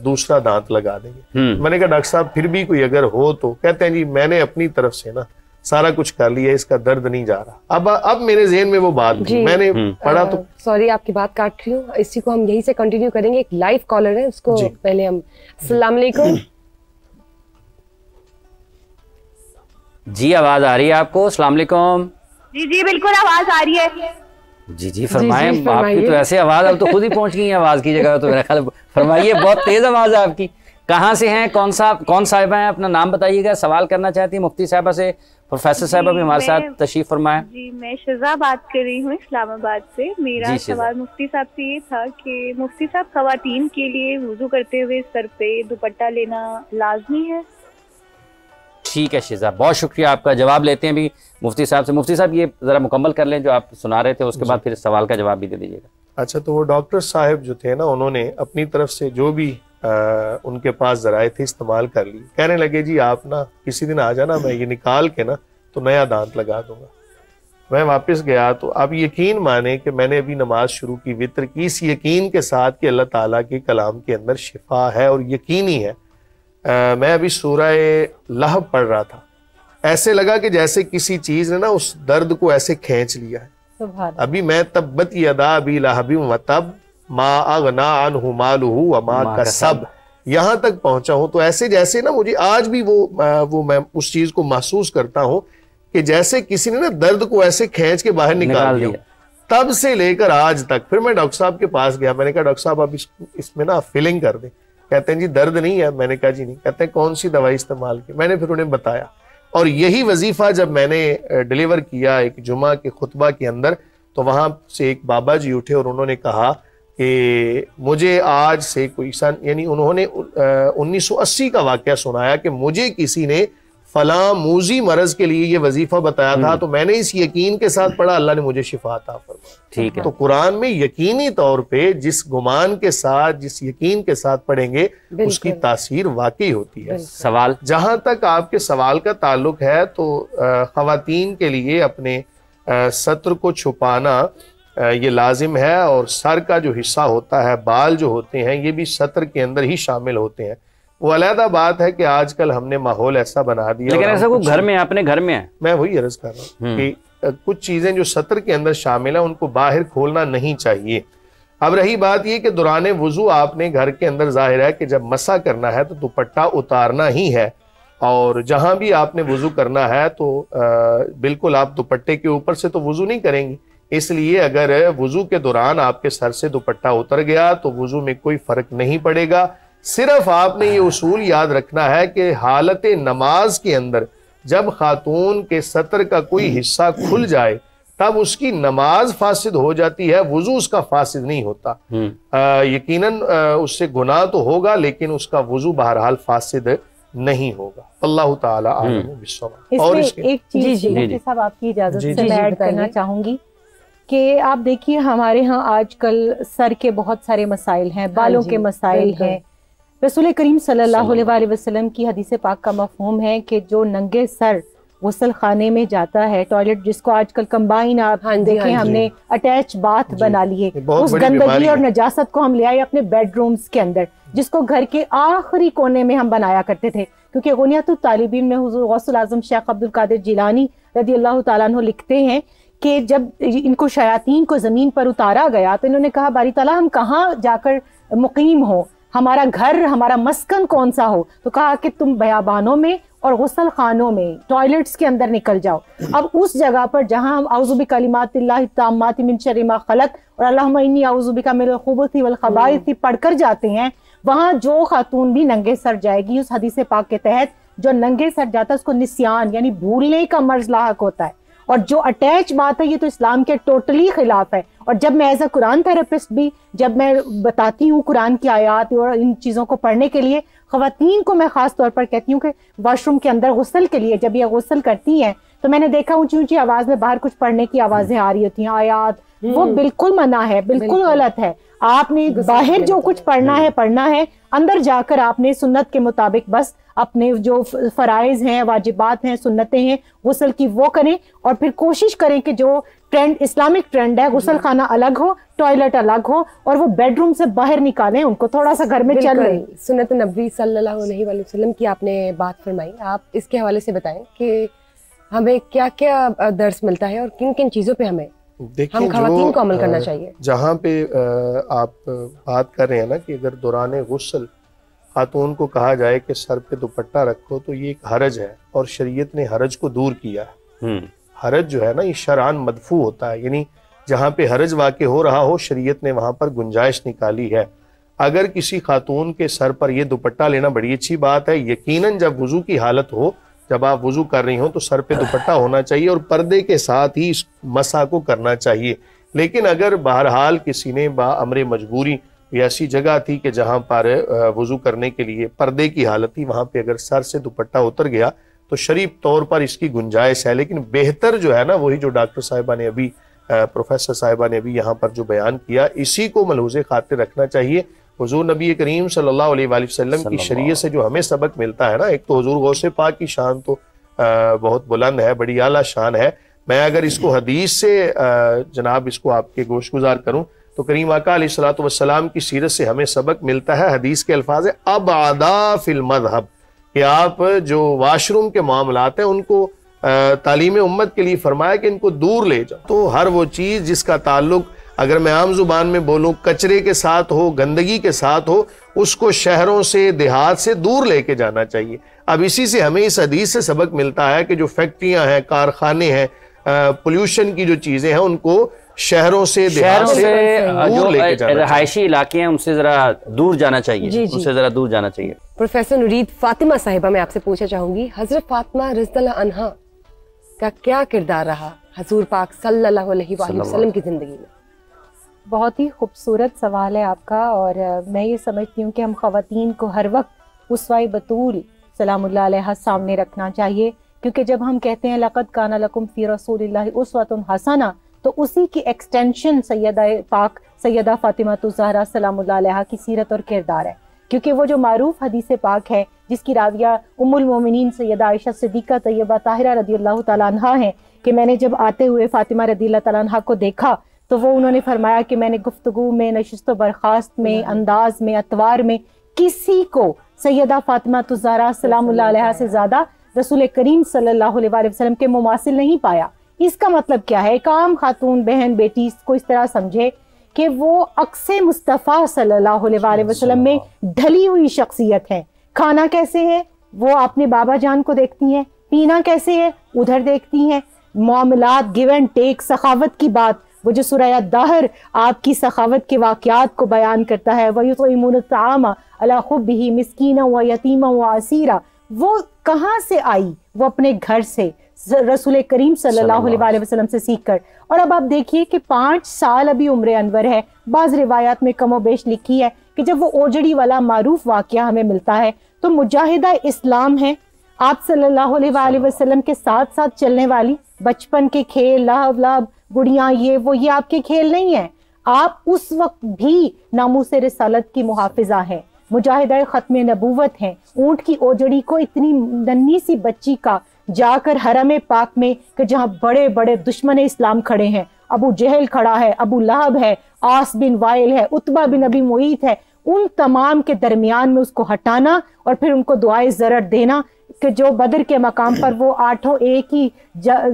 دوسرا دانت لگا دیں گے. میں نے کہا ڈاکٹر صاحب پھر بھی کوئی اگر ہو تو، کہتے ہیں جی میں نے اپنی طرف سے نا سارا کچھ کر لیا، اس کا درد نہیں جا رہا. اب میرے ذہن میں وہ بات میں نے پڑھا تو سوری آپ کی بات کاٹ رہی ہوں، اسی کو ہم یہی سے کنٹینیو کریں گے. ایک لائیو کالر ہے، اس کو پہلے ہم. السلام علیکم. جی آواز آ رہی ہے آپ کو؟ السلام علیکم. جی بالکل آواز آ رہی ہے. جی فرمائیں. آپ کی تو ایسے آواز، اب تو خود ہی پہنچ گئی ہیں آواز کی جگہ، تو میرا خیال فرمائیے. بہت تیز آواز ہے آپ کی. کہاں سے ہیں؟ کون صاحبہ ہیں؟ اپنا نام بتائیے گا. سوال کرنا چاہتی ہیں مفتی صاحبہ سے. پروفیسر صاحبہ بھی ہمارے ساتھ تشریف فرمائیں. جی میں شزا بات کر رہی ہوں اسلام آباد سے. میرا سوال مفتی صاحب سے یہ تھا کہ مفتی صاحب خواتین کے لیے وضو کرتے ہوئے سر پہ دوپٹہ لینا لازمی ہے؟ ٹھیک ہے شیزا، بہت شکریہ آپ کا. جواب لیتے ہیں بھی مفتی صاحب سے. مفتی صاحب یہ ذرا مکمل کر لیں جو آپ سنا رہے تھے، اس کے بعد پھر سوال کا جواب بھی دے دیجیے گا. اچھا، تو وہ ڈاکٹر صاحب جو تھے نا، انہوں نے اپنی طرف سے جو بھی ان کے پاس ذرائع تھے استعمال کر لی. کہنے لگے جی آپ نا کسی دن آ جانا، میں یہ نکال کے نا تو نیا دانت لگا دوں گا. میں واپس گیا تو اب یقین مانے کہ میں نے ابھی نماز شروع کی وتر کی، اس یقین کے ساتھ کہ اللہ تعالیٰ کے کلام کے اندر شفا ہے اور یقینی ہے. میں ابھی سورہ لہب پڑھ رہا تھا، ایسے لگا کہ جیسے کسی چیز نے نا اس درد کو ایسے کھینچ لیا ہے. ابھی میں تبت یدا ابی لہب وتب ما اغنا عنہ مالہ وما کسب یہاں تک پہنچا ہوں. تو ایسے جیسے نا مجھے آج بھی وہ میں اس چیز کو محسوس کرتا ہوں کہ جیسے کسی نے نا درد کو ایسے کھینچ کے باہر نکال دیا. تب سے لے کر آج تک. پھر میں ڈاکٹر صاحب کے پاس گیا، میں نے کہا ڈاکٹر صاحب اب اس میں نا فلنگ کر دیں. کہتے ہیں جی درد نہیں ہے. میں نے کہا جی نہیں. کہتے ہیں کون سی دوائی استعمال کی؟ میں نے پھر انہیں بتایا. اور یہی وظیفہ جب میں نے ڈیلیور کیا ایک جمعہ کے خطبہ کے اندر، تو وہاں سے ایک بابا جی اٹھے اور انہوں نے کہا کہ مجھے آج سے کوئی سن، یعنی انہوں نے 1980 کا واقعہ سنایا کہ مجھے کسی نے فلاں موذی مرض کے لیے یہ وظیفہ بتایا تھا، تو میں نے اس یقین کے ساتھ پڑھا، اللہ نے مجھے شفا عطا فرمائی۔ ٹھیک ہے، تو قرآن میں یقینی طور پہ جس گمان کے ساتھ، جس یقین کے ساتر پڑھیں گے اس کی تاثیر واقعی ہوتی ہے۔ سوال جہاں تک آپ کے سوال کا تعلق ہے تو خواتین کے لیے اپنے ستر کو چھپانا یہ لازم ہے، اور سر کا جو حصہ ہوتا ہے، بال جو ہوتے ہیں، یہ بھی ستر کے اندر ہی شامل ہوتے ہیں۔ وہ علیحدہ بات ہے کہ آج کل ہم نے ماحول ایسا بنا دیا، لیکن ایسا کوئی گھر میں اپنے گھر میں ہے، میں وہی عرض کر رہا ہوں کہ کچھ چیزیں جو ستر کے اندر شامل ہیں ان کو باہر کھولنا نہیں چاہیے۔ اب رہی بات یہ کہ دوران وضو آپ نے گھر کے اندر، ظاہر ہے کہ جب مسح کرنا ہے تو دوپٹہ اتارنا ہی ہے، اور جہاں بھی آپ نے وضو کرنا ہے تو بالکل آپ دوپٹے کے اوپر سے تو وضو نہیں کریں گی، اس لیے اگر وضو کے دوران آپ کے سر سے دوپٹہ اتر گیا تو وضو میں کوئی فرق نہیں پڑے گا۔ صرف آپ نے یہ اصول یاد رکھنا ہے کہ حالت نماز کے اندر جب خاتون کے ستر کا کوئی حصہ کھل جائے تب اس کی نماز فاسد ہو جاتی ہے، وضو اس کا فاسد نہیں ہوتا۔ یقیناً اس سے گناہ تو ہوگا لیکن اس کا وضو بہرحال فاسد نہیں ہوگا۔ اللہ تعالیٰ عالم بالصواب۔ اور اس میں ایک چیز مفتی صاحب آپ کی اجازت سے میں ایڈ کرنا چاہوں گی کہ آپ دیکھیے ہمارے ہاں آج کل سر کے بہت سارے مسائل ہیں، بالوں کے مسائل ہیں۔ رسول کریم صلی اللہ علیہ وسلم کی حدیث پاک کا مفہوم ہے کہ جو ننگے سر غسل خانے میں جاتا ہے، ٹوائلٹ جس کو آج کل کمبائن آپ دیکھیں ہم نے اٹیچ باتھ بنا لیے، اس گندگی اور نجاست کو ہم لے آئے اپنے بیڈ رومز کے اندر، جس کو گھر کے آخری کونے میں ہم بنایا کرتے تھے، کیونکہ غنیۃ الطالبین میں حضور غوث العظم شیخ عبد القادر جیلانی رضی اللہ تعالیٰ عنہ لکھتے ہیں کہ جب ان کو شیاطین کو زمین پر اتارا گیا تو انہوں نے کہا باری تعالیٰ ہم کہاں جا کر مقیم ہوں، ہمارا گھر، ہمارا مسکن کون سا ہو؟ تو کہا کہ تم بیابانوں میں اور غسل خانوں میں، ٹوائلٹس کے اندر نکل جاؤ۔ اب اس جگہ پر جہاں ہم اعوذ بکلمات اللہ التامات من شر ما خلق اور اللہم انی اعوذ بک من الخبث والخبائث پڑھ کر جاتے ہیں، وہاں جو خاتون بھی ننگے سر جائے گی اس حدیث پاک کے تحت، جو ننگے سر جاتا ہے اس کو نسیان یعنی بھولنے کا مرض لاحق ہوتا ہے، اور جو اٹیچ بات ہے یہ تو اسلام کے ٹوٹلی خلاف ہے۔ اور جب میں ایز اے قرآن تھراپسٹ بھی جب میں بتاتی ہوں قرآن کی آیات اور ان چیزوں کو پڑھنے کے لیے، خواتین کو میں خاص طور پر کہتی ہوں کہ واش روم کے اندر غسل کے لیے جب یہ غسل کرتی ہیں تو میں نے دیکھا اونچی اونچی آواز میں باہر کچھ پڑھنے کی آوازیں آ رہی ہوتی ہیں، آیات، وہ بالکل منع ہے، بالکل غلط ہے۔ آپ نے باہر جو کچھ پڑھنا ہے، اندر جا کر آپ نے سنت کے مطابق بس اپنے جو فرائض ہیں، واجبات ہیں، سنتیں ہیں غسل کی وہ کریں، اور پھر کوشش کریں کہ جو ٹرینڈ اسلامک ٹرینڈ ہے غسل خانہ الگ ہو، ٹوائلٹ الگ ہو، اور وہ بیڈ روم سے باہر نکالیں ان کو، تھوڑا سا گھر میں چل رہے۔ سنت نبوی صلی اللہ علیہ وسلم کی آپ نے بات فرمائی، آپ اس کے حوالے سے بتائیں کہ ہمیں کیا کیا درس ملتا ہے اور کن کن چیزوں پہ ہمیں ہم خواتین کو عمل کرنا چاہیے؟ جہاں پہ آپ بات کر رہے ہیں نا کہ اگر دوران غسل خاتون کو کہا جائے کہ سر پہ دوپٹہ رکھو تو یہ ایک حرج ہے، اور شریعت نے حرج کو دور کیا ہے۔ حرج جو ہے نا یہ شرعاً مدفوع ہوتا ہے، یعنی جہاں پہ حرج واقع ہو رہا ہو شریعت نے وہاں پر گنجائش نکالی ہے۔ اگر کسی خاتون کے سر پر یہ دوپٹہ لینا بڑی اچھی بات ہے، یقیناً جب وضو کی حالت ہو، جب آپ وضو کر رہی ہوں تو سر پہ دوپٹہ ہونا چاہیے اور پردے کے ساتھ ہی اس مسح کو کرنا چاہیے۔ لیکن اگر بہرحال کسی نے بامر مجبوری ایسی جگہ تھی کہ جہاں پر وضو کرنے کے لیے پردے کی حالت تھی، وہاں پہ اگر سر سے دوپٹہ اتر گیا تو شریف طور پر اس کی گنجائش ہے، لیکن بہتر جو ہے نا وہی جو ڈاکٹر صاحبہ نے ابھی پروفیسر صاحبہ نے ابھی یہاں پر جو بیان کیا، اسی کو ملحوظ خاطر رکھنا چاہیے۔ حضور نبی کریم صلی اللہ علیہ وآلہ وسلم کی شریعت سے جو ہمیں سبق ملتا ہے نا، ایک تو حضور غوث پاک کی شان تو بہت بلند ہے، بڑی اعلیٰ شان ہے۔ میں اگر اس کو حدیث سے جناب اس کو آپ کے گوش گزار کروں تو کریم آقا علیہ الصلوۃ والسلام کی سیرت سے ہمیں سبق ملتا ہے، حدیث کے الفاظ ہے ابعدا فی المذہب، کہ آپ جو واش روم کے معاملات ہیں ان کو تعلیم امت کے لیے فرمایا کہ ان کو دور لے جاؤ۔ تو ہر وہ چیز جس کا تعلق اگر میں عام زبان میں بولوں کچرے کے ساتھ ہو، گندگی کے ساتھ ہو، اس کو شہروں سے دیہات سے دور لے کے جانا چاہیے۔ اب اسی سے ہمیں اس حدیث سے سبق ملتا ہے کہ جو فیکٹریاں ہیں، کارخانے ہیں، پولیوشن کی جو چیزیں ہیں ان کو شہروں سے دیہات سے دور لے کے جانا چاہیے۔ رہائشی علاقے ہیں ان سے ذرا دور جانا چاہیے، ان سے ذرا دور جانا چاہیے۔ پروفیسر نورید فاطمہ صاحبہ میں آپ سے پوچھنا چاہوں گی، حضرت فاطمہ رضی اللہ عنہا کا کیا کردار رہا حضور پاک صلی اللہ علیہ وآلہ وسلم کی زندگی میں؟ بہت ہی خوبصورت سوال ہے آپ کا، اور میں یہ سمجھتی ہوں کہ ہم خواتین کو ہر وقت اسوہ بطول سلام اللہ علیہ سامنے رکھنا چاہیے، کیونکہ جب ہم کہتے ہیں لقد کان لکم فی رسول اللہ اسوۃ حسنہ، تو اسی کی ایکسٹینشن سیدہ پاک سیدہ فاطمہ الزہرا سلام اللہ علیہ کی سیرت اور کردار ہے، کیونکہ وہ جو معروف حدیث پاک ہے جس کی راویہ ام المومنین سیدہ عائشہ صدیقہ طیبہ طاہرہ رضی اللہ تعالیٰ عنہا ہیں کہ میں نے جب آتے ہوئے فاطمہ رضی اللہ تعالیٰ عنہا کو دیکھا تو وہ انہوں نے فرمایا کہ میں نے گفتگو میں، نشست و برخاست میں، انداز میں، اطوار میں کسی کو سیدہ فاطمہ الزہرا سلام اللہ علیہ سے زیادہ رسول کریم صلی اللہ علیہ وآلہ وسلم کے مماثل نہیں پایا۔ اس کا مطلب کیا ہے؟ ایک عام خاتون بہن بیٹی اس کو اس طرح سمجھے کہ وہ عکس مصطفیٰ صلی اللہ علیہ وآلہ وسلم میں ڈھلی ہوئی شخصیت ہے۔ کھانا کیسے ہے؟ وہ اپنے بابا جان کو دیکھتی ہیں، پینا کیسے ہے؟ ادھر دیکھتی ہیں، معاملات، گیو اینڈ ٹیک، سخاوت کی بات، وہ جو سورہ دہر آپ کی سخاوت کے واقعات کو بیان کرتا ہے، وَيُطْعِمُونَ الطَّعَامَ عَلَىٰ خُبِّهِ مِسْكِينًا وَيَتِيمًا وَأَسِيرًا، وہ کہاں سے آئی؟ وہ اپنے گھر سے، رسول کریم صلی اللہ علیہ وآلہ وسلم سے سیکھ کر۔ اور اب آپ دیکھیے کہ 5 سال ابھی عمر انور ہے، بعض روایات میں کم و بیش لکھی ہے کہ جب وہ اوجڑی والا معروف واقعہ ہمیں ملتا ہے تو مجاہدہ اسلام ہے، آپ صلی اللہ علیہ وآلہ وسلم کے ساتھ ساتھ چلنے والی، بچپن کے کھیل، لہو لعب، گڑیاں، یہ آپ کے کھیل نہیں ہیں، آپ اس وقت بھی ناموس رسالت کی محافظہ ہیں، مجاہدہ ختم نبوت ہیں۔ اونٹ کی اوجڑی کو اتنی ننھی سی بچی کا جا کر حرم پاک میں کہ جہاں بڑے بڑے دشمن اسلام کھڑے ہیں، ابو جہل کھڑا ہے، ابو لہب ہے، آس بن وائل ہے، عتبہ بن ابی معیط ہے، ان تمام کے درمیان میں اس کو ہٹانا اور پھر ان کو دعائے ضرر دینا کہ جو بدر کے مقام پر وہ 8 ایک ہی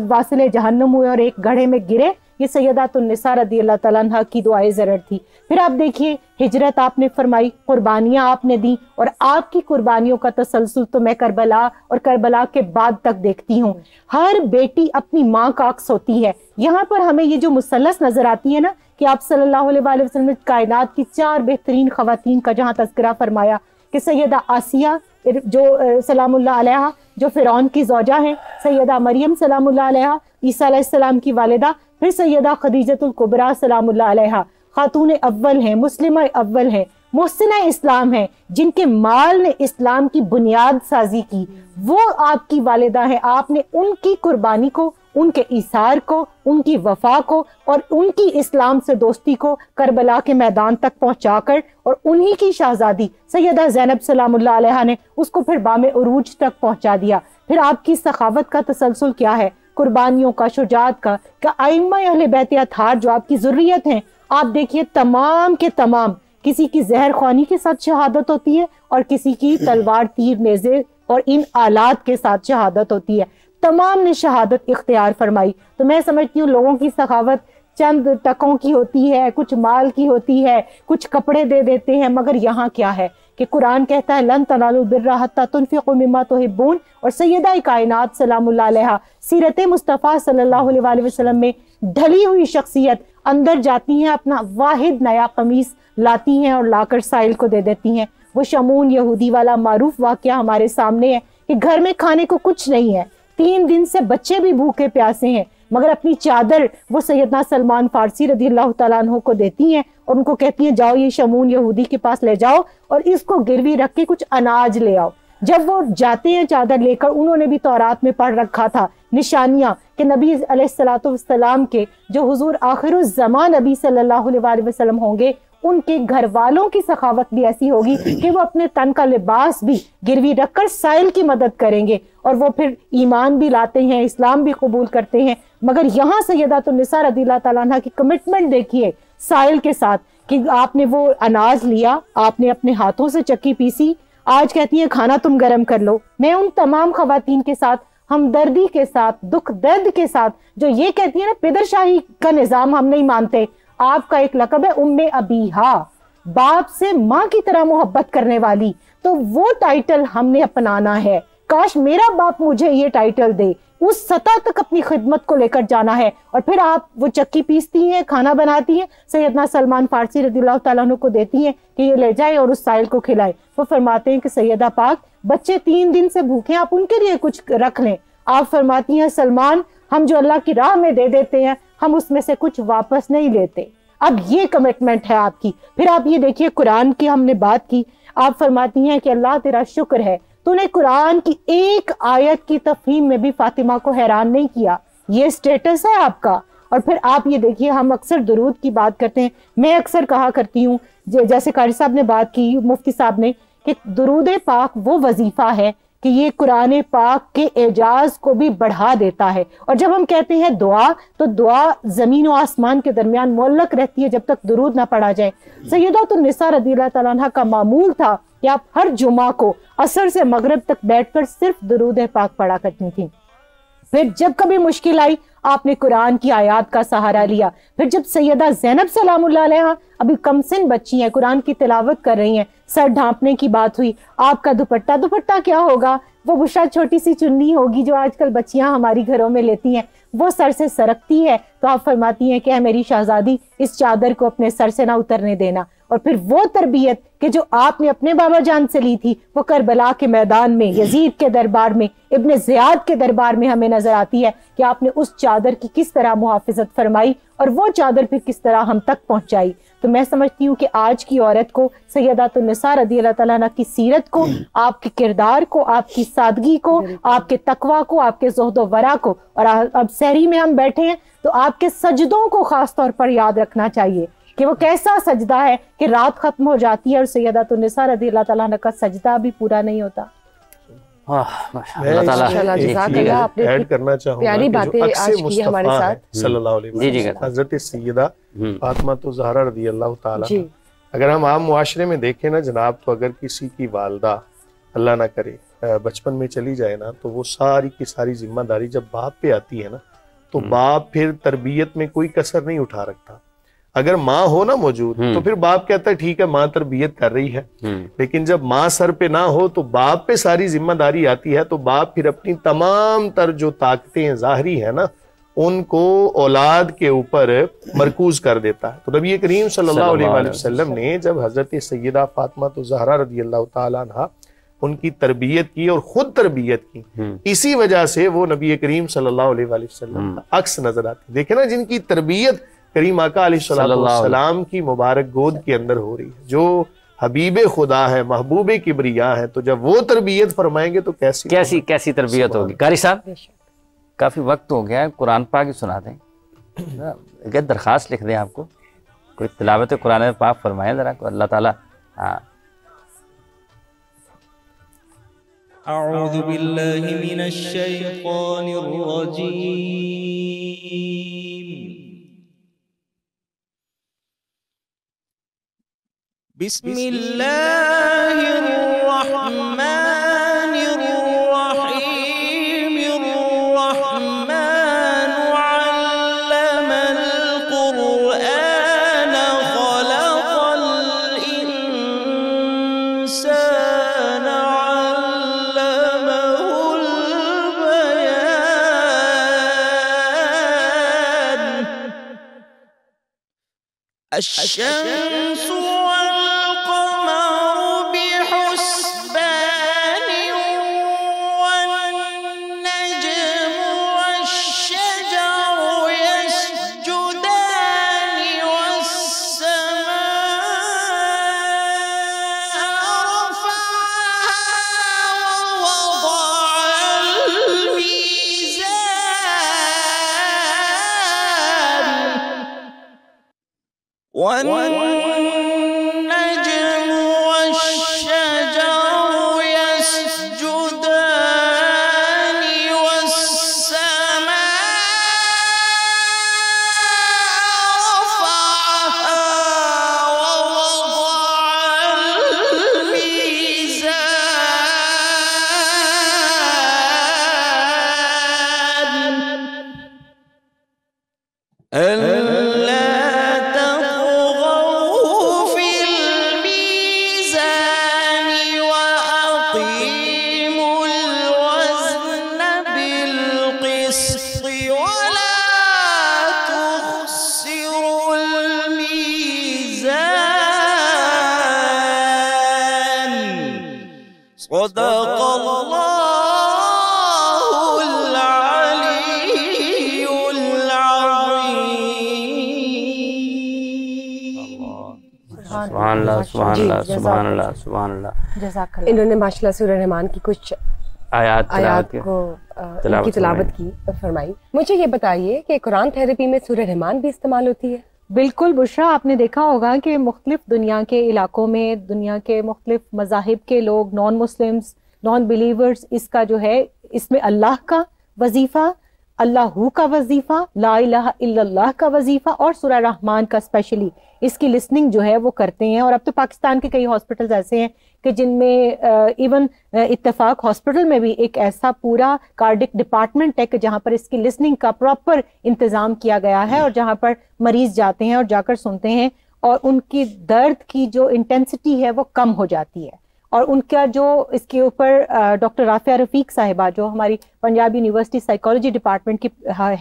واصل جہنم ہوئے اور ایک گڑھے میں گرے، یہ سیدات النساء رضی اللہ تعالیٰ عنہ کی دعائے ضرر تھی۔ پھر آپ دیکھیے ہجرت آپ نے فرمائی، قربانیاں آپ نے دی، اور آپ کی قربانیوں کا تسلسل تو میں کربلا اور کربلا کے بعد تک دیکھتی ہوں۔ ہر بیٹی اپنی ماں کا عکس ہوتی ہے۔ یہاں پر ہمیں یہ جو مثلث نظر آتی ہے نا کہ آپ صلی اللہ علیہ وآلہ وسلم نے کائنات کی 4 بہترین خواتین کا جہاں تذکرہ فرمایا کہ سیدہ آسیہ جو سلام اللہ علیہ جو فرعون کی زوجہ ہیں، سیدہ مریم سلام اللہ علیہ عیسیٰ علیہ السلام کی والدہ، پھر سیدہ خدیجۃ الکبریٰ سلام اللہ علیہ خاتون اول ہیں، مسلمہ اول ہیں، محسنہ اسلام ہیں، جن کے مال نے اسلام کی بنیاد سازی کی، وہ آپ کی والدہ ہیں۔ آپ نے ان کی قربانی کو، ان کے ایثار کو، ان کی وفا کو اور ان کی اسلام سے دوستی کو کربلا کے میدان تک پہنچا کر، اور انہی کی شہزادی سیدہ زینب سلام اللہ علیہ نے اس کو پھر بام عروج تک پہنچا دیا۔ پھر آپ کی سخاوت کا تسلسل کیا ہے، قربانیوں کا، شجاعت کا، کہ ائمہ اہل بیت اطہار جو آپ کی ذریت ہیں، آپ دیکھیے تمام کے تمام، کسی کی زہر خوانی کے ساتھ شہادت ہوتی ہے اور کسی کی تلوار، تیر، نیزے اور ان آلات کے ساتھ شہادت ہوتی ہے، تمام نے شہادت اختیار فرمائی۔ تو میں سمجھتی ہوں لوگوں کی سخاوت چند ٹکوں کی ہوتی ہے، کچھ مال کی ہوتی ہے، کچھ کپڑے دے دیتے ہیں، مگر یہاں کیا ہے کہ قرآن کہتا ہے لن تنالوا البر حتی تنفقوا مما تحبون، اور سیدہ کائنات سلام اللہ علیہ سیرت مصطفیٰ صلی اللہ علیہ وآلہ وسلم میں ڈھلی ہوئی شخصیت اندر جاتی ہیں، اپنا واحد نیا قمیص لاتی ہیں اور لا کر سائل کو دے دیتی ہیں۔ وہ شمون یہودی والا معروف واقعہ ہمارے سامنے ہے کہ گھر میں کھانے کو کچھ نہیں ہے، 3 دن سے بچے بھی بھوکے پیاسے ہیں، مگر اپنی چادر وہ سیدنا سلمان فارسی رضی اللہ تعالیٰ عنہ کو دیتی ہیں اور ان کو کہتی ہیں جاؤ یہ شمون یہودی کے پاس لے جاؤ اور اس کو گروی رکھ کے کچھ اناج لے آؤ۔ جب وہ جاتے ہیں چادر لے کر، انہوں نے بھی تورات میں پڑھ رکھا تھا نشانیاں کہ نبی علیہ السلام کے جو حضور آخر الزمان نبی صلی اللہ علیہ وآلہ وسلم ہوں گے، ان کے گھر والوں کی سخاوت بھی ایسی ہوگی کہ وہ اپنے تن کا لباس بھی گروی رکھ کر سائل کی مدد کریں گے، اور وہ پھر ایمان بھی لاتے ہیں، اسلام بھی قبول کرتے ہیں۔ مگر یہاں سیدات النساء رضی اللہ تعالیٰ عنہ کی کمٹمنٹ دیکھیے سائل کے ساتھ کہ آپ نے وہ اناج لیا، آپ نے اپنے ہاتھوں سے چکی پیسی، آج کہتی ہیں کھانا تم گرم کر لو۔ میں ان تمام خواتین کے ساتھ ہمدردی کے ساتھ، دکھ درد کے ساتھ، جو یہ کہتی ہیں نا پدر شاہی کا نظام ہم نہیں مانتے، آپ کا ایک لقب ہے ام ابیہا، باپ سے ماں کی طرح محبت کرنے والی، تو وہ ٹائٹل ہم نے اپنانا ہے۔ کاش میرا باپ مجھے یہ ٹائٹل دے، اس سطح تک اپنی خدمت کو لے کر جانا ہے۔ اور پھر آپ وہ چکی پیستی ہیں، کھانا بناتی ہیں، سیدنا سلمان فارسی رضی اللہ تعالیٰ عنہ کو دیتی ہیں کہ یہ لے جائے اور اس سائل کو کھلائے۔ وہ فرماتے ہیں کہ سیدہ پاک بچے 3 دن سے بھوکے ہیں، آپ ان کے لیے کچھ رکھ لیں۔ آپ فرماتی ہیں سلمان ہم جو اللہ کی راہ میں دے دیتے ہیں، ہم اس میں سے کچھ واپس نہیں لیتے، اب یہ کمٹمنٹ ہے آپ کی. پھر آپ یہ دیکھیے قرآن کی ہم نے بات کی, آپ فرماتی ہیں کہ اللہ تیرا شکر ہے تو نے قرآن کی ایک آیت کی تفہیم میں بھی فاطمہ کو حیران نہیں کیا. یہ سٹیٹس ہے آپ کا. اور پھر آپ یہ دیکھیے ہم اکثر درود کی بات کرتے ہیں, میں اکثر کہا کرتی ہوں جیسے قاری صاحب نے بات کی, مفتی صاحب نے, کہ درود پاک وہ وظیفہ ہے کہ یہ قرآن پاک کے اعجاز کو بھی بڑھا دیتا ہے. اور جب ہم کہتے ہیں دعا تو دعا زمین و آسمان کے درمیان معلق رہتی ہے جب تک درود نہ پڑھا جائے. سیدۃ النساء رضی اللہ تعالیٰ عنہ کا معمول تھا کہ آپ ہر جمعہ کو عصر سے مغرب تک بیٹھ کر صرف درود پاک پڑھا کرتی تھیں. پھر جب کبھی مشکل آئی آپ نے قرآن کی آیات کا سہارا لیا. پھر جب سیدہ زینب سلام اللہ علیہا ابھی کم سن بچی ہیں, قرآن کی تلاوت کر رہی ہیں, سر ڈھانپنے کی بات ہوئی, آپ کا دوپٹہ کیا ہوگا, وہ بشرا چھوٹی سی چننی ہوگی جو آج کل بچیاں ہماری گھروں میں لیتی ہیں, وہ سر سے سرکتی ہے, تو آپ فرماتی ہیں کہ اے میری شہزادی اس چادر کو اپنے سر سے نہ اترنے دینا. اور پھر وہ تربیت کہ جو آپ نے اپنے بابا جان سے لی تھی وہ کربلا کے میدان میں, یزید کے دربار میں, ابن زیاد کے دربار میں ہمیں نظر آتی ہے کہ آپ نے اس چادر کی کس طرح محافظت فرمائی اور وہ چادر پھر کس طرح ہم تک پہنچائی. تو میں سمجھتی ہوں کہ آج کی عورت کو سیدات النساء رضی اللہ تعالیٰ عنہ کی سیرت کو, آپ کے کردار کو, آپ کی سادگی کو, آپ کے تقوی کو, آپ کے زہد و ورع کو, اور اب سحری میں ہم بیٹھے ہیں تو آپ کے سجدوں کو خاص طور پر یاد رکھنا چاہیے کہ وہ کیسا سجدہ ہے کہ رات ختم ہو جاتی ہے اور سیدات النساء رضی اللہ تعالیٰ عنہ کا سجدہ بھی پورا نہیں ہوتا. ایڈ کرنا چاہوں گا جو عکس مصطفیٰ ہے صلی اللہ علیہ وسلم حضرت سیدہ فاطمہ الزہرا رضی اللہ تعالی. اگر ہم عام معاشرے میں دیکھیں نا جناب, تو اگر کسی کی والدہ اللہ نہ کرے بچپن میں چلی جائے نا تو وہ ساری کی ساری ذمہ داری جب باپ پہ آتی ہے نا تو باپ پھر تربیت میں کوئی کسر نہیں اٹھا رکھتا. اگر ماں ہو نا موجود تو پھر باپ کہتا ہے ٹھیک ہے ماں تربیت کر رہی ہے, لیکن جب ماں سر پہ نہ ہو تو باپ پہ ساری ذمہ داری آتی ہے, تو باپ پھر اپنی تمام تر جو طاقتیں ظاہری ہیں نا ان کو اولاد کے اوپر مرکوز کر دیتا ہے. تو نبی کریم صلی اللہ علیہ وسلم نے جب حضرت سیدہ فاطمہ الزہرا رضی اللہ تعالیٰ عنہ ان کی تربیت کی اور خود تربیت کی, اسی وجہ سے وہ نبی کریم صلی اللہ علیہ وسلم کا عکس نظر آتی. دیکھیں نا جن کی تربیت کریم آقا علیہ السلام کی مبارک گود کے اندر ہو رہی ہے, جو حبیب خدا ہے, محبوب کبریا ہے, تو جب وہ تربیت فرمائیں گے تو کیسی تربیت ہوگی. قاری صاحب کافی وقت ہو گیا ہے, قرآن پاک ہی سنا دیں, اگر درخواست لکھ دیں آپ کو, کوئی تلاوت قرآن پاک فرمائیں ذرا, اللہ تعالیٰ. اعوذ باللہ من الشیطان الرجیم. بسم اللہ الرحمن الرحیم. الرحمن علم القرآن خلق الانسان علمه البیان. الشمس والنجم والشجر يسجدان والسماء رفعها ووضع الميزان صدق اللہ العلی العظیم. سبحان اللہ سبحان اللہ سبحان اللہ سبحان اللہ. جزاک اللہ. انہوں نے ماشاءاللہ سورہ رحمان کی کچھ آیات کو ان کی تلاوت کی فرمائی. مجھے یہ بتائیے کہ قرآن تھراپی میں سورہ رحمان بھی استعمال ہوتی ہے؟ بالکل بشرا، آپ نے دیکھا ہوگا کہ مختلف دنیا کے علاقوں میں دنیا کے مختلف مذاہب کے لوگ، نان مسلمز، نان بلیورز، اس کا جو ہے اس میں اللہ کا وظیفہ، اللہ کا وظیفہ، لا الہ الا اللہ کا وظیفہ اور سورہ رحمان کا اسپیشلی اس کی لسننگ جو ہے وہ کرتے ہیں. اور اب تو پاکستان کے کئی ہاسپٹلز ایسے ہیں کہ جن میں ایون اتفاق ہاسپٹل میں بھی ایک ایسا پورا کارڈک ڈپارٹمنٹ ہے کہ جہاں پر اس کی لسننگ کا پراپر انتظام کیا گیا ہے، اور جہاں پر مریض جاتے ہیں اور جا کر سنتے ہیں اور ان کی درد کی جو انٹینسٹی ہے وہ کم ہو جاتی ہے. اور ان کا جو اس کے اوپر ڈاکٹر رافعہ رفیق صاحبہ جو ہماری پنجاب یونیورسٹی سائیکالوجی ڈپارٹمنٹ کی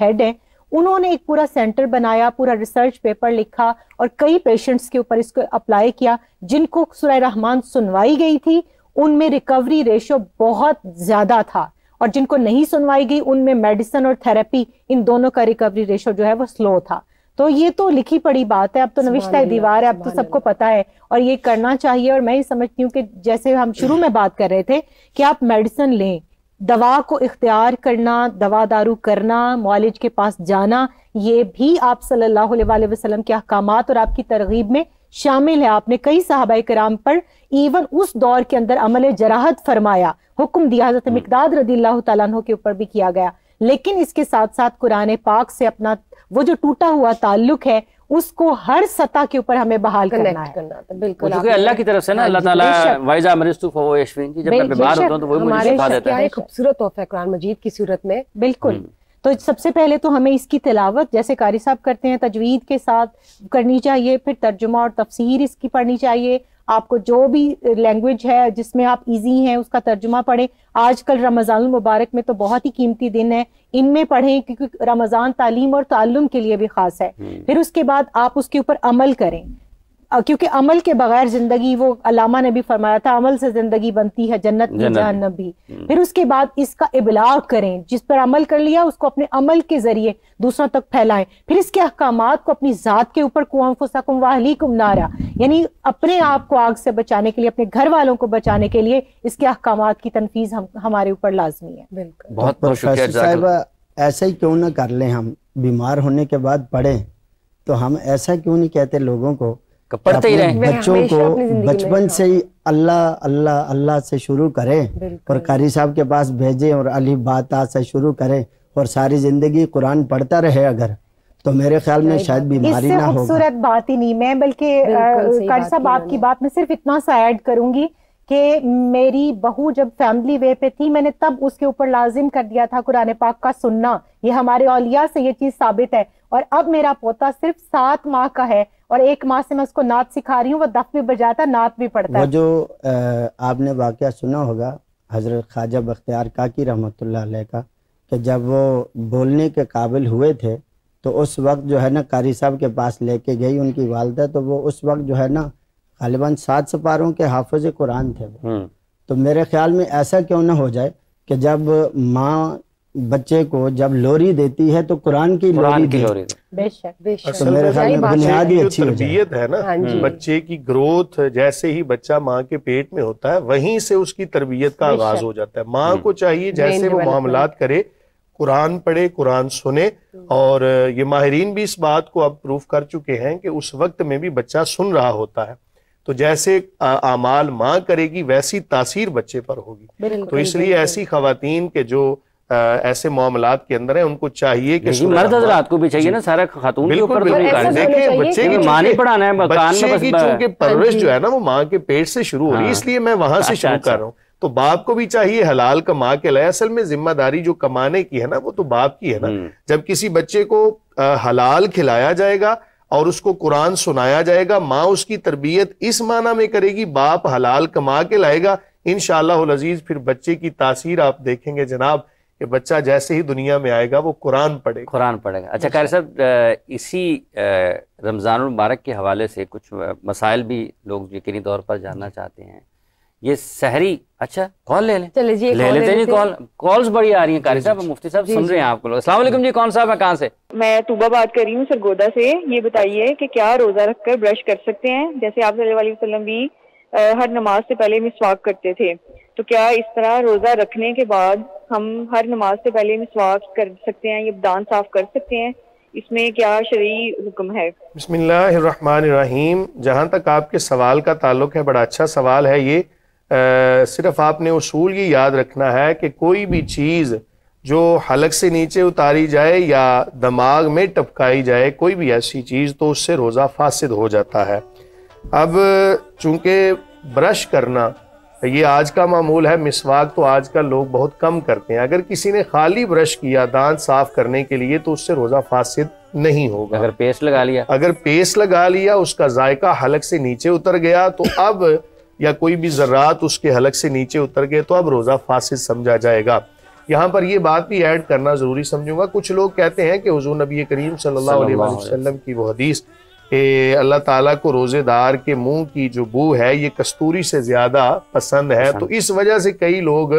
ہیڈ ہیں، انہوں نے ایک پورا سینٹر بنایا، پورا ریسرچ پیپر لکھا اور کئی پیشنٹس کے اوپر اس کو اپلائی کیا. جن کو سورہ رحمان سنوائی گئی تھی ان میں ریکوری ریشو بہت زیادہ تھا، اور جن کو نہیں سنوائی گئی ان میں میڈیسن اور تھراپی ان دونوں کا ریکوری ریشو جو ہے وہ سلو تھا. تو یہ تو لکھی پڑی بات ہے، اب تو نوشتہ دیوار ہے، اب تو سب کو پتہ ہے اور یہ کرنا چاہیے. اور میں یہ سمجھتی ہوں کہ جیسے ہم شروع میں بات کر رہے تھے کہ آپ میڈیسن لیں، دوا کو اختیار کرنا، دوا دارو کرنا، معالج کے پاس جانا، یہ بھی آپ صلی اللہ علیہ وآلہ وسلم کے احکامات اور آپ کی ترغیب میں شامل ہے. آپ نے کئی صحابہ کرام پر ایون اس دور کے اندر عمل جراحت فرمایا، حکم دیا، حضرت مقداد رضی اللہ تعالیٰ عنہ کے اوپر بھی کیا گیا. لیکن اس کے ساتھ ساتھ قرآن پاک سے اپنا وہ جو ٹوٹا ہوا تعلق ہے اس کو ہر سطح کے اوپر ہمیں بحال کرنا ہے. بالکل، کیونکہ اللہ کی طرف سے نا، اللہ تعالیٰ وَإِذَا مَرِضْتُ فَهُوَ يَشْفِينِ کی جب میں بیمار ہوتا ہوں تو وہی مجھے شفا دیتا ہے. خوبصورت تحفہ قرآن مجید کی صورت میں. بالکل. تو سب سے پہلے تو ہمیں اس کی تلاوت جیسے قاری صاحب کرتے ہیں تجوید کے ساتھ کرنی چاہیے، پھر ترجمہ اور تفسیر اس کی پڑھنی چاہیے. آپ کو جو بھی لینگویج ہے جس میں آپ ایزی ہیں اس کا ترجمہ پڑھیں. آج کل رمضان المبارک میں تو بہت ہی قیمتی دن ہے، ان میں پڑھیں کیونکہ رمضان تعلیم اور تعلم کے لیے بھی خاص ہے. پھر اس کے بعد آپ اس کے اوپر عمل کریں، کیونکہ عمل کے بغیر زندگی، وہ علامہ نے بھی فرمایا تھا، عمل سے زندگی بنتی ہے جنت بھی جہنم بھی. پھر اس کے بعد اس کا ابلاغ کریں، جس پر عمل کر لیا اس کو اپنے عمل کے ذریعے دوسروں تک پھیلائیں. پھر اس کے احکامات کو اپنی ذات کے اوپر قوا انفسکم واہلیکم نارا، یعنی اپنے آپ کو آگ سے بچانے کے لیے، اپنے گھر والوں کو بچانے کے لیے اس کے احکامات کی تنفیذ ہمارے اوپر لازمی ہے. بالکل. بہت بہت شکریہ صاحبہ. ایسا ہی کیوں نہ کر لیں، ہم بیمار ہونے کے بعد پڑھیں تو ہم ایسا کیوں نہیں کہتے لوگوں کو پڑھتے ہی رہیں، بچوں کو بچپن سے ہی اللہ اللہ اللہ سے شروع کریں اور قاری صاحب کے پاس بھیجیں اور الف با تا سے شروع کریں اور ساری زندگی قرآن پڑھتا رہے اگر، تو میرے خیال میں شاید بیماری نہ ہوگا. خوبصورت بات ہی نہیں. میں بلکہ قاری صاحب آپ کی بات میں صرف اتنا سا ایڈ کروں گی کہ میری بہو جب فیملی وے پہ تھی میں نے تب اس کے اوپر لازم کر دیا تھا قرآن پاک کا سننا. یہ ہمارے اولیاء سے یہ چیز ثابت ہے. اور اب میرا پوتا صرف 7 ماہ کا ہے اور 1 ماہ سے میں اس کو نعت سکھا رہی ہوں، وہ دف بھی بجاتا ہے، نعت بھی پڑھتا ہے. وہ جو آپ نے واقعہ سنا ہوگا حضرت خواجہ بختیار کاکی رحمۃ اللہ علیہ کا، کہ جب وہ بولنے کے قابل ہوئے تھے تو اس وقت جو ہے نا قاری صاحب کے پاس لے کے گئی ان کی والدہ، تو وہ اس وقت جو ہے نا غالباً 7 سپاروں کے حافظ قرآن تھے وہ. تو میرے خیال میں ایسا کیوں نہ ہو جائے کہ جب ماں بچے کو جب لوری دیتی ہے تو قرآن کی لوری دے. بے شک بے شک. تو میرے خیال میں بنیادی اچھی ہو جائے. تربیت ہے نا بچے کی گروتھ، جیسے ہی بچہ ماں کے پیٹ میں ہوتا ہے وہیں سے اس کی تربیت کا آغاز ہو جاتا ہے. ماں کو چاہیے جیسے وہ معاملات کرے، قرآن پڑھے، قرآن سنے. اور یہ ماہرین بھی اس بات کو اب پروف کر چکے ہیں کہ اس وقت میں بھی بچہ سن رہا ہوتا ہے، تو جیسے اعمال ماں کرے گی ویسی تاثیر بچے پر ہوگی. تو اس لیے ایسی خواتین کے جو ایسے معاملات کے اندر ہیں ان کو چاہیے کہ مرد حضرات کو بھی چاہیے نا، سارا خاتون کے اوپر دیکھیں بچے کی ماں نہیں پڑھانا ہے، بچے کی چونکہ پرورش جو ہے نا وہ ماں کے پیٹ سے شروع ہو رہی ہے، اس لیے میں وہاں سے شروع کر رہا ہوں. تو باپ کو بھی چاہیے حلال کما کے لائے. اصل میں ذمہ داری جو کمانے کی ہے نا وہ تو باپ کی ہے نا. جب کسی بچے کو حلال کھلایا جائے گا اور اس کو قرآن سنایا جائے گا، ماں اس کی تربیت اس معنی میں کرے گی، باپ حلال کما کے لائے گا، انشاءاللہ العزیز پھر بچے کی تاثیر آپ دیکھیں گے جناب کہ بچہ جیسے ہی دنیا میں آئے گا وہ قرآن پڑھے گا. اچھا قاری صاحب، اسی رمضان المبارک کے حوالے سے کچھ مسائل بھی لوگ یقینی طور پر جاننا چاہتے ہیں یہ سحری. اچھا کال لے لیں. چلے جی لے لیتے ہیں کال. کالز بڑی آ رہی ہیں قاری صاحب. مفتی صاحب سن رہے ہیں آپ کو. السلام علیکم جی. کون صاحب ہے, کہاں سے؟ میں طوبہ بات کر رہی ہوں سرگودا سے. یہ بتائیے کہ کیا روزہ رکھ کر برش کر سکتے ہیں؟ جیسے آپ صلی اللہ علیہ وسلم بھی ہر نماز سے پہلے مسواک کرتے تھے, تو کیا اس طرح روزہ رکھنے کے بعد ہم ہر نماز سے پہلے مسواک کر سکتے ہیں, یہ دانت صاف کر سکتے ہیں؟ اس میں کیا شرعی حکم ہے؟ بسم اللہ الرحمن الرحیم. جہاں تک آپ کے سوال کا تعلق ہے, بڑا اچھا سوال ہے یہ. صرف آپ نے اصول یہ یاد رکھنا ہے کہ کوئی بھی چیز جو حلق سے نیچے اتاری جائے یا دماغ میں ٹپکائی جائے, کوئی بھی ایسی چیز, تو اس سے روزہ فاسد ہو جاتا ہے. اب چونکہ برش کرنا یہ آج کا معمول ہے, مسواک تو آج کل لوگ بہت کم کرتے ہیں. اگر کسی نے خالی برش کیا دانت صاف کرنے کے لیے تو اس سے روزہ فاسد نہیں ہوگا. اگر پیسٹ لگا لیا, لگا لیا, اس کا ذائقہ حلق سے نیچے اتر گیا تو اب, یا کوئی بھی ذرات اس کے حلق سے نیچے اتر گئے تو اب روزہ فاسد سمجھا جائے گا. یہاں پر یہ بات بھی ایڈ کرنا ضروری سمجھوں گا. کچھ لوگ کہتے ہیں کہ حضور نبی کریم صلی اللہ علیہ وسلم کی وہ حدیث کہ اللہ تعالیٰ کو روزے دار کے منہ کی جو بو ہے یہ کستوری سے زیادہ پسند ہے, تو اس وجہ سے کئی لوگ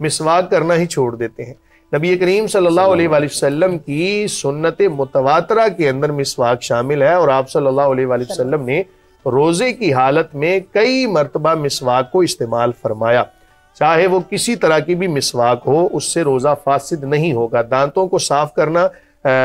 مسواک کرنا ہی چھوڑ دیتے ہیں. نبی کریم صلی اللہ علیہ وسلم کی سنت متواترہ کے اندر مسواک شامل ہے, اور آپ صلی اللہ علیہ وسلم نے روزے کی حالت میں کئی مرتبہ مسواک کو استعمال فرمایا. چاہے وہ کسی طرح کی بھی مسواک ہو, اس سے روزہ فاسد نہیں ہوگا. دانتوں کو صاف کرنا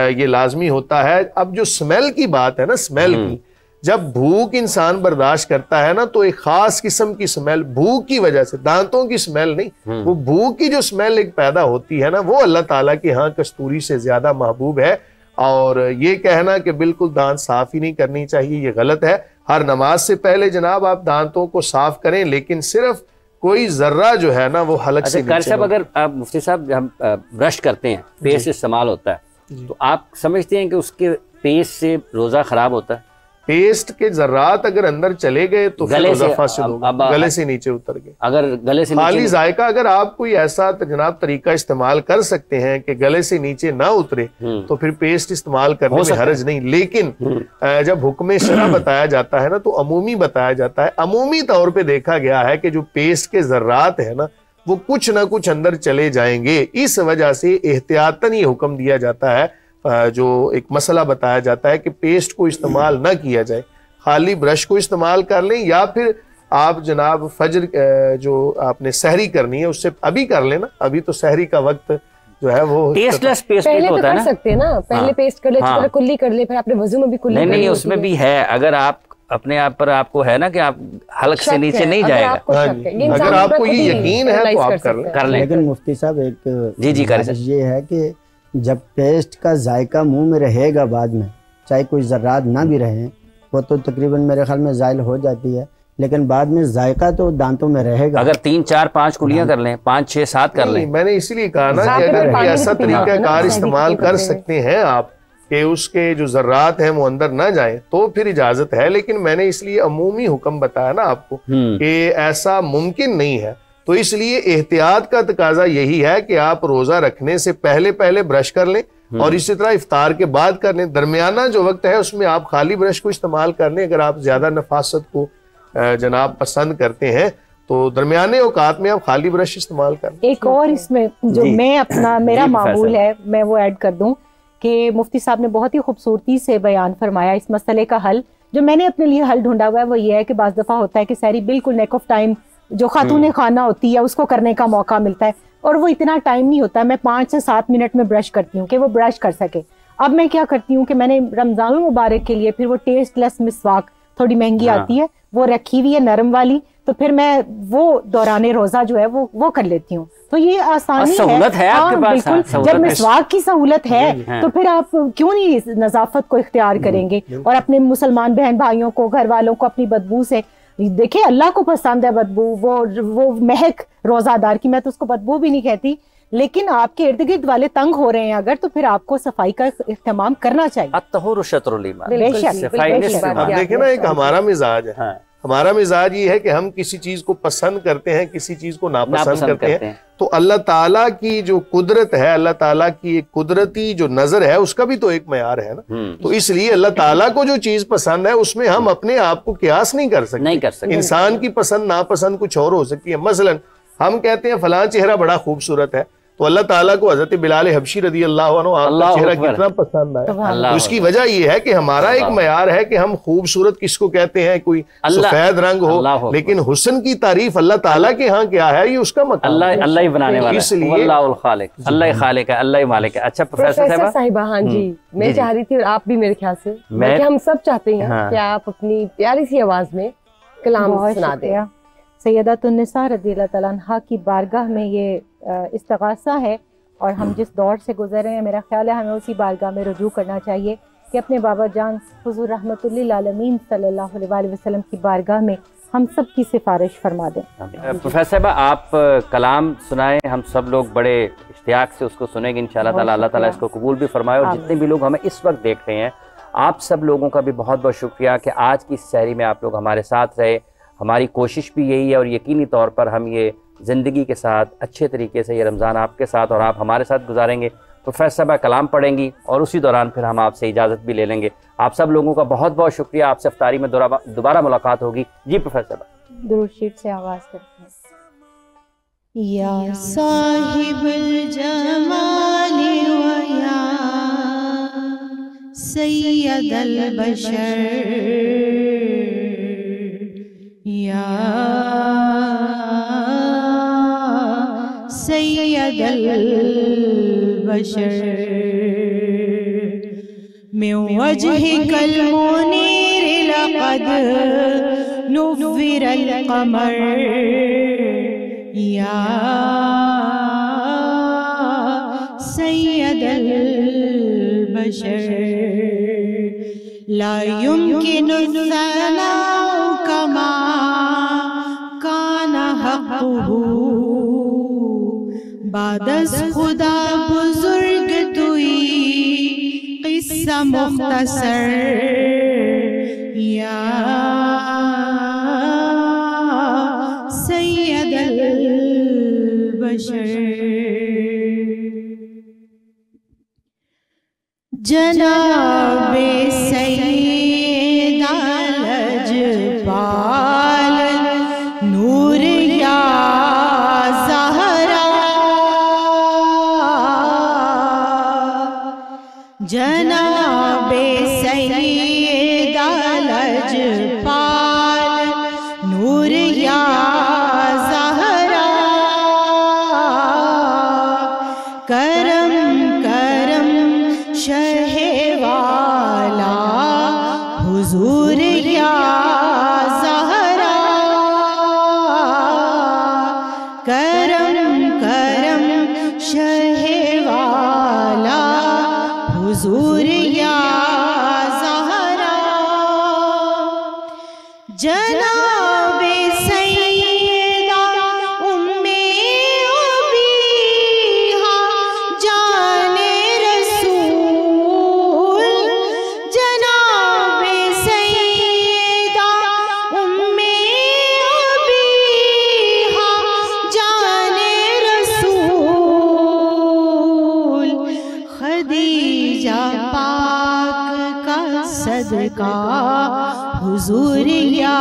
یہ لازمی ہوتا ہے. اب جو سمیل کی بات ہے نا, سمیل کی, جب بھوک انسان برداشت کرتا ہے نا تو ایک خاص قسم کی سمیل بھوک کی وجہ سے, دانتوں کی سمیل نہیں, وہ بھوک کی جو سمیل ایک پیدا ہوتی ہے نا, وہ اللہ تعالیٰ کے ہاں کستوری سے زیادہ محبوب ہے. اور یہ کہنا کہ بالکل دانت صاف ہی نہیں کرنی چاہیے, یہ غلط ہے. ہر نماز سے پہلے جناب آپ دانتوں کو صاف کریں, لیکن صرف کوئی ذرہ جو ہے نا وہ حلق سے نیچے. صاحب اگر آپ مفتی صاحب ہم برش کرتے ہیں, پیسٹ استعمال ہوتا ہے, تو آپ سمجھتے ہیں کہ اس کے پیسٹ سے روزہ خراب ہوتا ہے؟ پیسٹ کے ذرات اگر اندر چلے گئے تو پھر روزہ فاسد ہوگا. گلے سے نیچے اتر گئے, اگر گلے سے خالی ذائقہ, اگر آپ کوئی ایسا جناب طریقہ استعمال کر سکتے ہیں کہ گلے سے نیچے نہ اترے تو پھر پیسٹ استعمال کرنے میں حرج نہیں. لیکن جب حکم شرع بتایا جاتا ہے نا تو عمومی بتایا جاتا ہے. عمومی طور پہ دیکھا گیا ہے کہ جو پیسٹ کے ذرات ہیں نا وہ کچھ نہ کچھ اندر چلے جائیں گے. اس وجہ سے احتیاطاً یہ حکم دیا جاتا ہے, جو ایک مسئلہ بتایا جاتا ہے کہ پیسٹ کو استعمال نہ کیا جائے, خالی برش کو استعمال کر لیں, یا پھر آپ جناب فجر جو آپ نے سحری کرنی ہے اس سے ابھی کر لیں نا. ابھی تو سحری کا وقت جو ہے وہ ٹیسٹ لیس پیسٹ ہوتا ہے نا, سکتے ہیں نا, پہلے پیسٹ کر لیں, کلی کر لیں, پھر آپ نے وضو میں بھی کلی. نہیں, اس میں بھی ہے. اگر آپ اپنے آپ پر آپ کو ہے نا کہ آپ حلق سے نیچے نہیں جائے گا, اگر آپ کو یہ یقین ہے تو آپ کر لیں. لیکن مفتی صاحب ایک جی یہ ہے کہ جب پیسٹ کا ذائقہ منہ میں رہے گا بعد میں, چاہے کوئی ذرات نہ بھی رہیں, وہ تو تقریباً میرے خیال میں زائل ہو جاتی ہے, لیکن بعد میں ذائقہ تو دانتوں میں رہے گا. اگر 3 4 5 کلیاں کر لیں, 5 6 7 کر لیں. میں نے اسی لیے کہا نا کہ اگر کوئی ایسا طریقہ کار استعمال کر سکتے ہیں آپ کہ اس کے جو ذرات ہیں وہ اندر نہ جائیں تو پھر اجازت ہے. لیکن میں نے اس لیے عمومی حکم بتایا نا آپ کو کہ ایسا ممکن نہیں ہے, تو اس لیے احتیاط کا تقاضا یہی ہے کہ آپ روزہ رکھنے سے پہلے برش کر لیں, اور اسی طرح افطار کے بعد کر لیں. درمیانہ جو وقت ہے اس میں آپ خالی برش کو استعمال کر لیں. اگر آپ زیادہ نفاست کو جناب پسند کرتے ہیں تو درمیانے اوقات میں آپ خالی برش استعمال کر لیں. ایک اور اس میں جو میں اپنا میرا معمول ہے میں وہ ایڈ کر دوں کہ مفتی صاحب نے بہت ہی خوبصورتی سے بیان فرمایا اس مسئلے کا حل. جو میں نے اپنے لیے حل ڈھونڈا ہوا ہے وہ یہ ہے کہ بعض دفعہ ہوتا ہے کہ سحری بالکل نیک آف ٹائم جو خاتون خانہ ہوتی ہے اس کو کرنے کا موقع ملتا ہے, اور وہ اتنا ٹائم نہیں ہوتا. میں 5 سے 7 منٹ میں برش کرتی ہوں کہ وہ برش کر سکے. اب میں کیا کرتی ہوں کہ میں نے رمضان المبارک کے لیے پھر وہ ٹیسٹ لیس مسواک تھوڑی مہنگی آتی ہے, وہ رکھی ہوئی ہے نرم والی, تو پھر میں وہ دوران روزہ جو ہے وہ کر لیتی ہوں. تو یہ آسانی ہے, بالکل. جب مسواک کی سہولت ہے تو پھر آپ کیوں نہیں نظافت کو اختیار کریں گے, اور اپنے مسلمان بہن بھائیوں کو, گھر والوں کو اپنی بدبو سے, دیکھیں اللہ کو پسند ہے بدبو, وہ مہک روزہ دار کی, میں تو اس کو بدبو بھی نہیں کہتی, لیکن آپ کے ارد گرد والے تنگ ہو رہے ہیں اگر, تو پھر آپ کو صفائی کا اہتمام کرنا چاہیے. الطہور شطر الایمان. دیکھیں نا ایک ہمارا مزاج ہے ہمارا مزاج یہ ہے کہ ہم کسی چیز کو پسند کرتے ہیں، کسی چیز کو ناپسند کرتے ہیں. تو اللہ تعالیٰ کی جو قدرت ہے، اللہ تعالیٰ کی ایک قدرتی جو نظر ہے، اس کا بھی تو ایک معیار ہے نا. تو اس لیے اللہ تعالیٰ کو جو چیز پسند ہے اس میں ہم اپنے آپ کو قیاس نہیں کر سکتے. انسان کی پسند ناپسند کچھ اور ہو سکتی ہے. مثلا ہم کہتے ہیں فلاں چہرہ بڑا خوبصورت ہے، تو اللہ تعالیٰ کو حضرت بلال حبشی رضی اللہ عنہ آپ کا چہرہ کتنا پسند آیا. اس کی وجہ یہ ہے کہ ہمارا ایک معیار ہے کہ ہم خوبصورت کس کو کہتے ہیں، کوئی سفید رنگ ہو، لیکن حسن کی تعریف اللہ تعالیٰ کے ہاں کیا ہے، یہ اس کا مقام ہے. اللہ ہی بنانے والا ہے، اس لیے اللہ الخالق، اللہ ہی خالق ہے، اللہ ہی مالک ہے. اچھا پروفیسر صاحبہ، ہاں جی میں چاہ رہی تھی، اور آپ بھی میرے خیال سے، بلکہ ہم سب چاہتے ہیں کہ آپ اپنی پیاری سی آواز میں کلام سنا دیں. سیدۃ النساء رضی اللہ تعالیٰ عنہ کی بارگاہ میں یہ استغاثہ ہے، اور ہم جس دور سے گزر رہے ہیں میرا خیال ہے ہمیں اسی بارگاہ میں رجوع کرنا چاہیے کہ اپنے بابا جان حضور رحمۃ للعالمین صلی اللہ علیہ وسلم کی بارگاہ میں ہم سب کی سفارش فرما دیں. پروفیسر صاحبہ آپ کلام سنائیں، ہم سب لوگ بڑے اشتیاق سے اس کو سنیں گے انشاءاللہ تعالیٰ. اللہ تعالیٰ اس کو قبول بھی فرمائے. اور جتنے بھی لوگ ہمیں اس وقت دیکھ رہے ہیں، آپ سب لوگوں کا بھی بہت بہت شکریہ کہ آج کی اس سحری میں آپ لوگ ہمارے ساتھ رہے. ہماری کوشش بھی یہی ہے، اور یقینی طور پر ہم یہ زندگی کے ساتھ اچھے طریقے سے یہ رمضان آپ کے ساتھ اور آپ ہمارے ساتھ گزاریں گے. پروفیسر صاحبہ کلام پڑھیں گی اور اسی دوران پھر ہم آپ سے اجازت بھی لے لیں گے. آپ سب لوگوں کا بہت بہت شکریہ. آپ سے افطاری میں دوبارہ ملاقات ہوگی. جی پروفیسر صاحبہ درود شریف سے آواز کرتے ہیں. یا صاحب الجمال و یا سید البشر، یا سید البشر، من وجهك المنير لقد نور القمر، یا سید البشر، لا يمكن الثناء كما كان حقه، بعد از خدا بزرگ توئی قصہ مختصر، یا سید البشر. جناب سید لجپال نور یا زہرا، جناب سید لجپال نور یا زہرا، کرم کرم شہ والا حضور یا زہرا، کرم کرم شہ والا حضور یا زہرا، جناب سیدہ ام ابیہا جان رسول، جناب سیدہ ام ابیہا جان رسول، خدیجہ پاک کا صدقہ حضور یا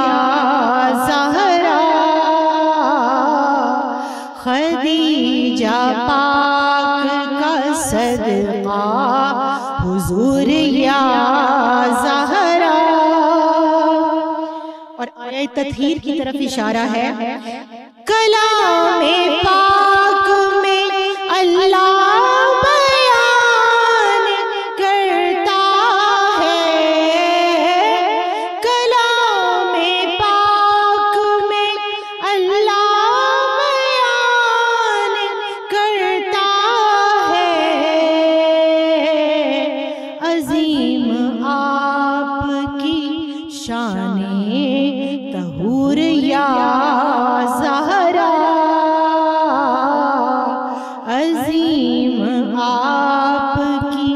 زہرا، خدیجہ پاک کا صدقہ حضور یا زہرا. اور آیہ تطہیر کی طرف اشارہ ہے. کلام پاک میں اللہ بیان کرتا ہے، کلام پاک میں اللہ بیان کرتا ہے، عظیم آپ کی شان طہور یا زہرا، عظیم آپ کی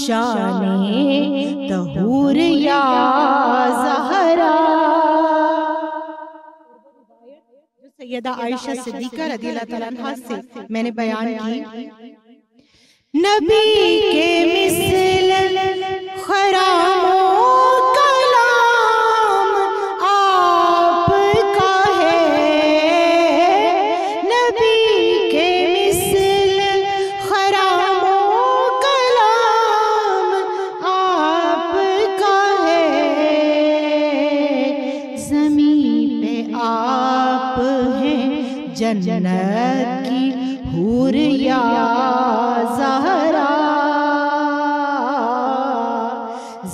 شان طہور یا زہرا. سیدہ عائشہ صدیقہ رضی اللہ تعالیٰ عنہ سے میں نے بیان کی، نبی کے مثل خرام و کلام آپ کا ہے، نبی کے مثل خرام و کلام آپ کا ہے، زمین پہ آپ ہیں جنت کی حور یا زہرا،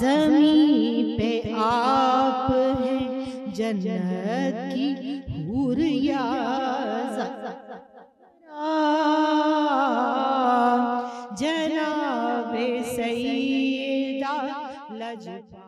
زمین پہ آپ ہیں جنت کی حور یا زہرا، جناب سیدہ لجپال